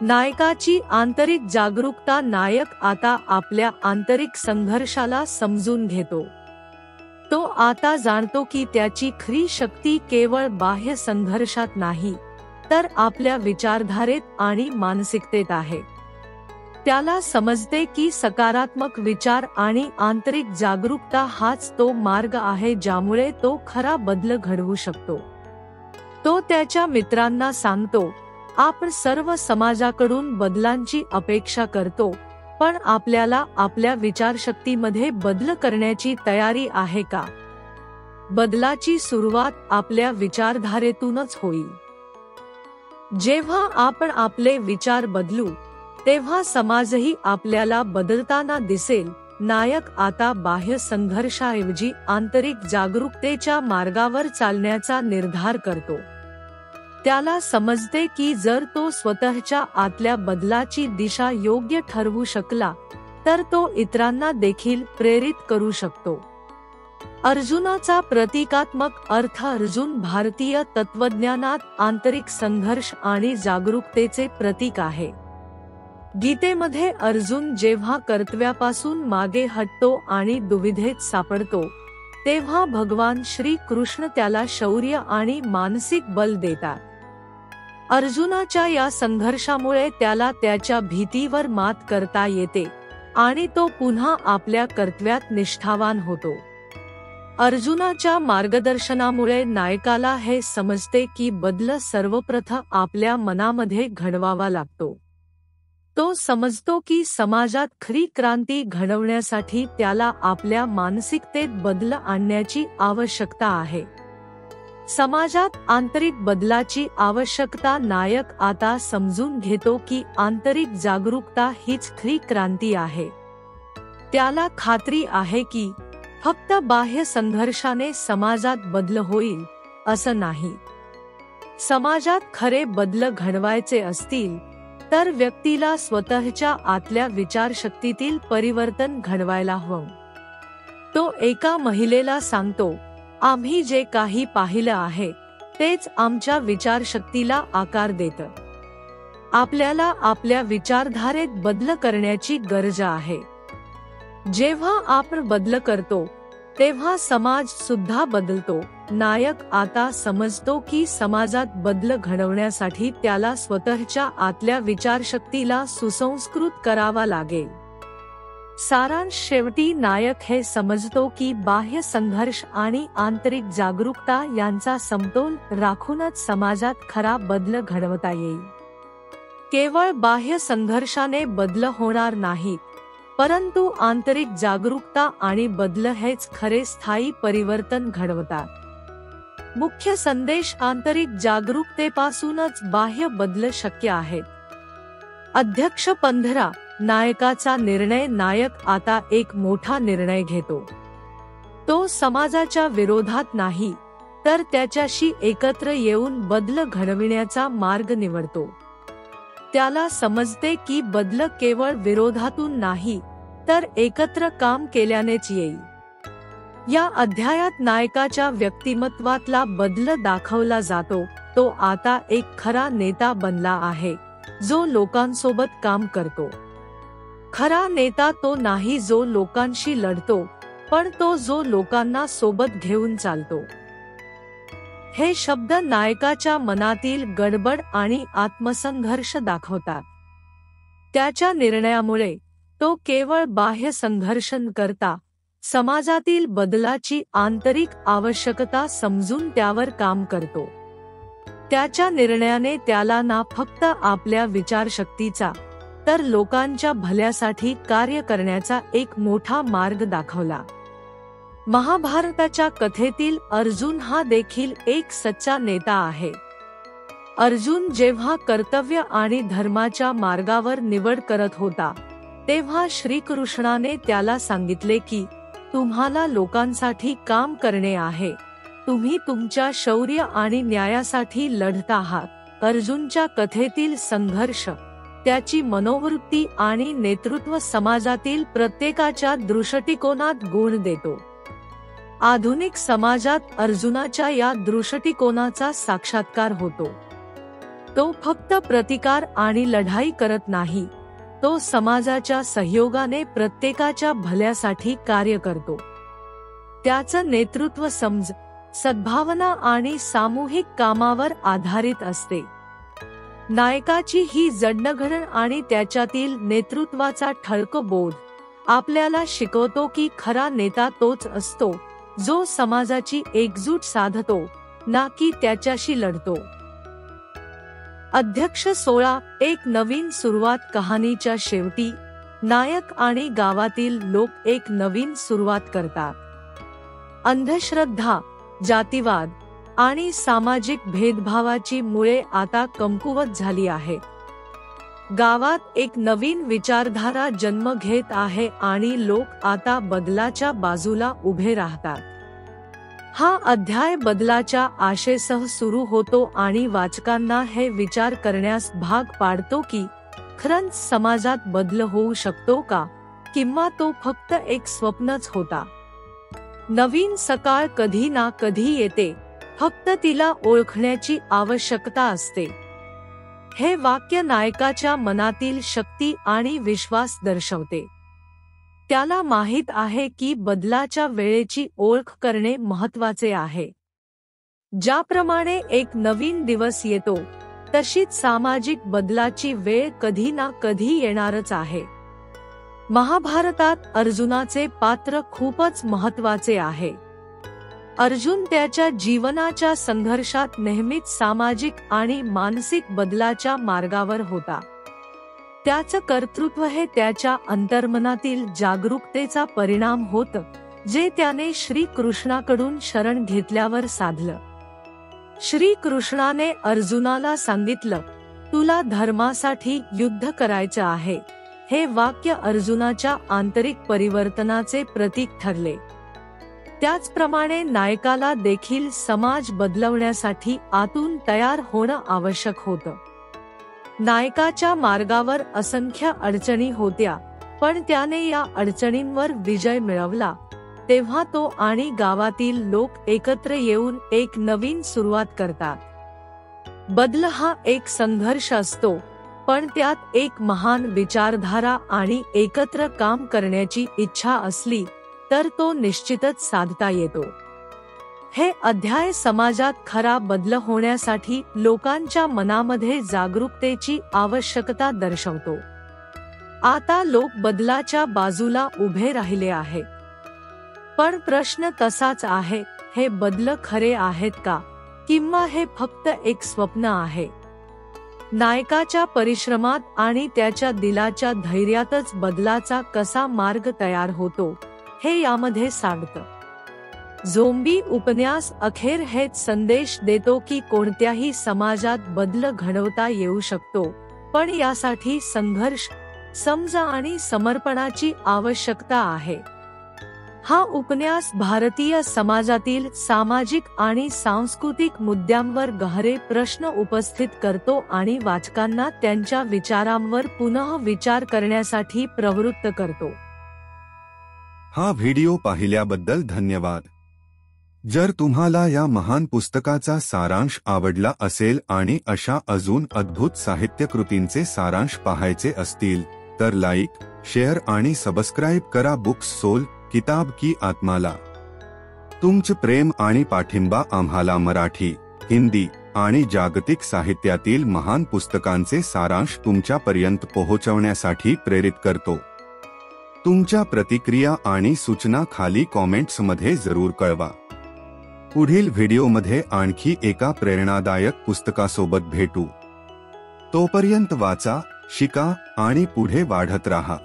नायकाची आंतरिक जागरूकता. नायक आता आपल्या आंतरिक संघर्षाला समजून घेतो. तो आता जाणतो की त्याची खरी शक्ती केवळ बाह्य संघर्षात नाही, तर आपल्या विचारधारेत आणि मानसिकतेत आहे. त्याला समजते की सकारात्मक विचार आणि आंतरिक जागरूकता हाच तो मार्ग आहे ज्यामुळे तो खरा बदल घडवू शकतो. तो त्याच्या मित्रांना सांगतो, आपण सर्व समाजाकडून बदलांची अपेक्षा करतो, पण आपल्याला आपल्या विचारशक्तीमध्ये बदल करण्याची तयारी आहे का? बदलाची सुरुवात आपल्या विचारधारेतूनच होईल. जेव्हा आपण आपले विचार बदलू तेव्हा समाजही आपल्याला बदलताना दिसेल. नायक आता बाह्य संघर्षाऐवजी आंतरिक जागरूकतेच्या मार्गावर चालण्याचा निर्धार करतो. त्याला समजते की जर तो स्वतःच्या आतल्या बदलाची दिशा योग्य ठरवू शकला तर तो इतरांना देखील प्रेरित करू शकतो. अर्जुनाचा प्रतीकात्मक अर्थ. अर्जुन भारतीय तत्वज्ञानात आंतरिक संघर्ष आणि जागरूकतेचे प्रतीक आहे. गीतेमध्ये अर्जुन जेव्हा कर्तव्यापासून मागे हटतो आणि दुविधेत सापडतो तेव्हा भगवान श्री कृष्ण त्याला शौर्य आणि मानसिक बल देतात. अर्जुनाच्या या संघर्षामुळे त्याला त्याच्या भीतीवर मात करता येते आणि तो पुन्हा आपल्या कर्तव्यात निष्ठावान होतो. अर्जुनाच्या मार्गदर्शनामुळे नायकाला हे समजते की बदल सर्वप्रथम आपल्या मनामध्ये घडवावा लागतो. तो समजतो की समाजात खरी क्रांती घडवण्यासाठी त्याला आपल्या मानसिकतेत बदल आणण्याची आवश्यकता आहे. समाजात आंतरिक बदलाची आवश्यकता नायक आता समजून घेतो की आंतरिक जागरूकता हीच खरी क्रांती आहे. त्याला खात्री आहे की फक्त बाह्य संघर्षाने समाजात बदल होईल असं नाही. समाजात खरे बदल घडवायचे असतील तर व्यक्तीला स्वतःच्या आतल्या विचारशक्तीतील परिवर्तन घडवायला हवं. तो एका महिलेला सांगतो, आम्ही जे काही पाहिलं आहे तेच आमच्या विचारशक्तीला आकार देतं. आपल्याला आपल्या विचारधारेत बदल करण्याची गरज आहे. जेव्हा आपण बदल करतो तेव्हा समाज सुद्धा बदलतो. नायक आता समजतो की समाजात बदल घडवण्यासाठी त्याला स्वतःच्या आतल्या विचारशक्तीला सुसंस्कृत करावा लागेल. सारांश शेवटी नायक हे समजतो की बाह्य संघर्ष आणि आंतरिक जागरूकता यांचा समतोल राखूनच समाजात खरा बदल घडवता येईल. केवळ बाह्य संघर्षाने बदल होणार नाहीत, परंतु आंतरिक जागरूकता आणि बदल हेच खरे स्थायी परिवर्तन घडवतात. मुख्य संदेश आंतरिक जागरूकतेपासूनच बाह्य बदल शक्य आहेत. अध्यक्ष 15 नायकाचा निर्णय. नायक आता एक मोठा निर्णय घेतो. तो समाजाच्या विरोधात नाही तर त्याच्याशी एकत्र येऊन बदल घडविण्याचा मार्ग निवडतो. त्याला समजते की बदल केवळ विरोधातून नाही तर एकत्र काम केल्यानेच येईल. या अध्यायात नायकाच्या व्यक्तिमत्वातला बदल दाखवला जातो. तो आता एक खरा नेता बनला आहे जो लोकांसोबत काम करतो. खरा नेता तो नाही जो लोकांशी लढतो, पण तो जो लोकांना सोबत घेऊन चालतो. हे शब्द नायकाच्या मनातील गडबड आणि आत्मसंघर्ष दाखवतात. त्याच्या निर्णयामुळे तो केवळ बाह्य संघर्ष न करता समाजातील बदलाची आंतरिक आवश्यकता समजून त्यावर काम करतो. त्याच्या निर्णयाने त्याला ना फक्त आपल्या विचारशक्तीचा तर लोकांच्या भल्यासाठी कार्य करण्याचा एक मोठा मार्ग दाखवला. महाभारताच्या कथेतील अर्जुन हा देखील एक सच्चा नेता आहे. अर्जुन जेव्हा कर्तव्य आणि धर्माच्या मार्गावर निवड करत होता तेव्हा श्रीकृष्णाने त्याला सांगितले की तुम्हाला लोकांसाठी काम करणे आहे. तुम्ही तुमच्या शौर्य आणि न्यायासाठी लढत आहात. अर्जुनच्या कथेतील संघर्ष, त्याची मनोवृत्ती आणि नेतृत्व समाजातील प्रत्येकाच्या दृष्टिकोनात गुण देतो. आधुनिक समाजात अर्जुनाच्या या दृष्टिकोनाचा साक्षात्कार होतो. तो फक्त प्रतिकार आणि लढाई करत नाही, तो समाजाच्या सहयोगाने प्रत्येकाच्या भल्यासाठी कार्य करतो. त्याचं नेतृत्व समज, सद्भावना आणि सामूहिक कामावर आधारित असते. नायकाची ही जडणघडण आणि त्याच्यातील नेतृत्वाचा ठळक बोध आपल्याला शिकवतो की खरा नेता तोच असतो जो समाजाची एकजूट साधतो, ना की त्याच्याशी लढतो. अध्यक्ष 16 एक नवीन सुरुवात. कहाणीच्या शेवटी नायक आणि गावातील लोक एक नवीन सुरुवात करतात. अंधश्रद्धा, जातीवाद आणि सामाजिक भेदभावाची मुळे आता कमकुवत झाली आहेत. गावात एक नवीन विचारधारा जन्म घेत आहे आणि लोक आता बदलाच्या बाजूला उभे राहतात. हा अध्याय बदलाच्या आशेसह सुरू होतो आणि वाचकांना हे विचार करण्यास भाग पाडतो की खरंच समाजात बदल होऊ शकतो का, किंवा तो फक्त एक स्वप्नच होता. नवीन सकाळ कधी ना कधी येते, फक्त तिला ओळखण्याची आवश्यकता असते. हे वाक्य नायकाच्या मनातील शक्ती आणि विश्वास दर्शवते. त्याला माहित आहे की बदलाच्या वेळेची ओळख करणे महत्त्वाचे आहे. ज्याप्रमाणे एक नवीन दिवस येतो तशीच सामाजिक बदलाची वेळ कधी ना कधी येणारच आहे. महाभारतात अर्जुनाचे पात्र खूपच महत्त्वाचे आहे. अर्जुन त्याच्या जीवनाच्या संघर्षात नेहमीच सामाजिक आणि मानसिक बदलाच्या मार्गावर होता. त्याचं कर्तृत्व हे त्याच्या अंतर्मनातील जागरूकतेचा परिणाम होतं, जे त्याने श्री कृष्णाकडून शरण घेतल्यावर साधलं. श्री कृष्णाने अर्जुनाला सांगितलं, तुला धर्मासाठी युद्ध करायचं आहे. हे वाक्य अर्जुनाच्या आंतरिक परिवर्तनाचे प्रतीक ठरले. त्याचप्रमाणे नायकाला देखील समाज बदलवण्यासाठी आतून तयार होणं आवश्यक होतं. नायकाच्या मार्गावर असंख्य अडचणी होत्या, पण त्याने या अडचणींवर विजय मिळवला. तेव्हा तो आणि गावातील लोक एकत्र येऊन एक नवीन सुरुवात करतात. बदल हा एक संघर्ष असतो, पण त्यात एक महान विचारधारा आणि एकत्र काम करण्याची इच्छा असली तर तो निश्चितच साधता येतो. हे अध्याय समाजात खरा बदल होण्यासाठी लोकांच्या मनामध्ये जागरूकतेची आवश्यकता दर्शवतो. आता लोक बदलाच्या बाजूला उभे राहिले आहेत. पण प्रश्न तसाच आहे, हे बदल खरे आहेत का, किंवा हे फक्त एक स्वप्न आहे? नायकाच्या परिश्रमात आणि त्याच्या दिलाच्या धैर्यातच बदलाचा कसा मार्ग तयार होतो, हे यामध्ये सांगतं. झोम्बी उपन्यास अखेर हेच संदेश देतो की कोणत्याही समाजात बदल घडवता येऊ शकतो, पण यासाठी संघर्ष, समज आणि समर्पणाची आवश्यकता आहे. हा उपन्यास भारतीय समाजातील सामाजिक आणि सांस्कृतिक मुद्द्यांवर गहरे प्रश्न उपस्थित करतो आणि वाचकांना त्यांच्या विचारांवर पुनः विचार करण्यासाठी प्रवृत्त करतो. हा व्हिडिओ पाहिल्याबद्दल धन्यवाद. जर तुम्हाला या महान पुस्तकाचा सारांश आवडला असेल आणि अशा अजून अद्भुत साहित्यकृतींचे सारांश पाहायचे असतील तर लाईक, शेअर आणि सबस्क्राईब करा बुक्स सोल किताब की आत्माला. तुमचे प्रेम आणि पाठिंबा आम्हाला मराठी, हिंदी आणि जागतिक साहित्यातील महान पुस्तकांचे सारांश तुमच्यापर्यंत पोहोचवण्यासाठी प्रेरित करतो. तुमच्या प्रतिक्रिया आणि सूचना खाली कॉमेंट्समध्ये जरूर कळवा. पुढील व्हिडिओमध्ये आणखी एका प्रेरणादायक पुस्तकासोबत भेटू. तोपर्यंत वाचा, शिका आणि पुढे वाढत राहा.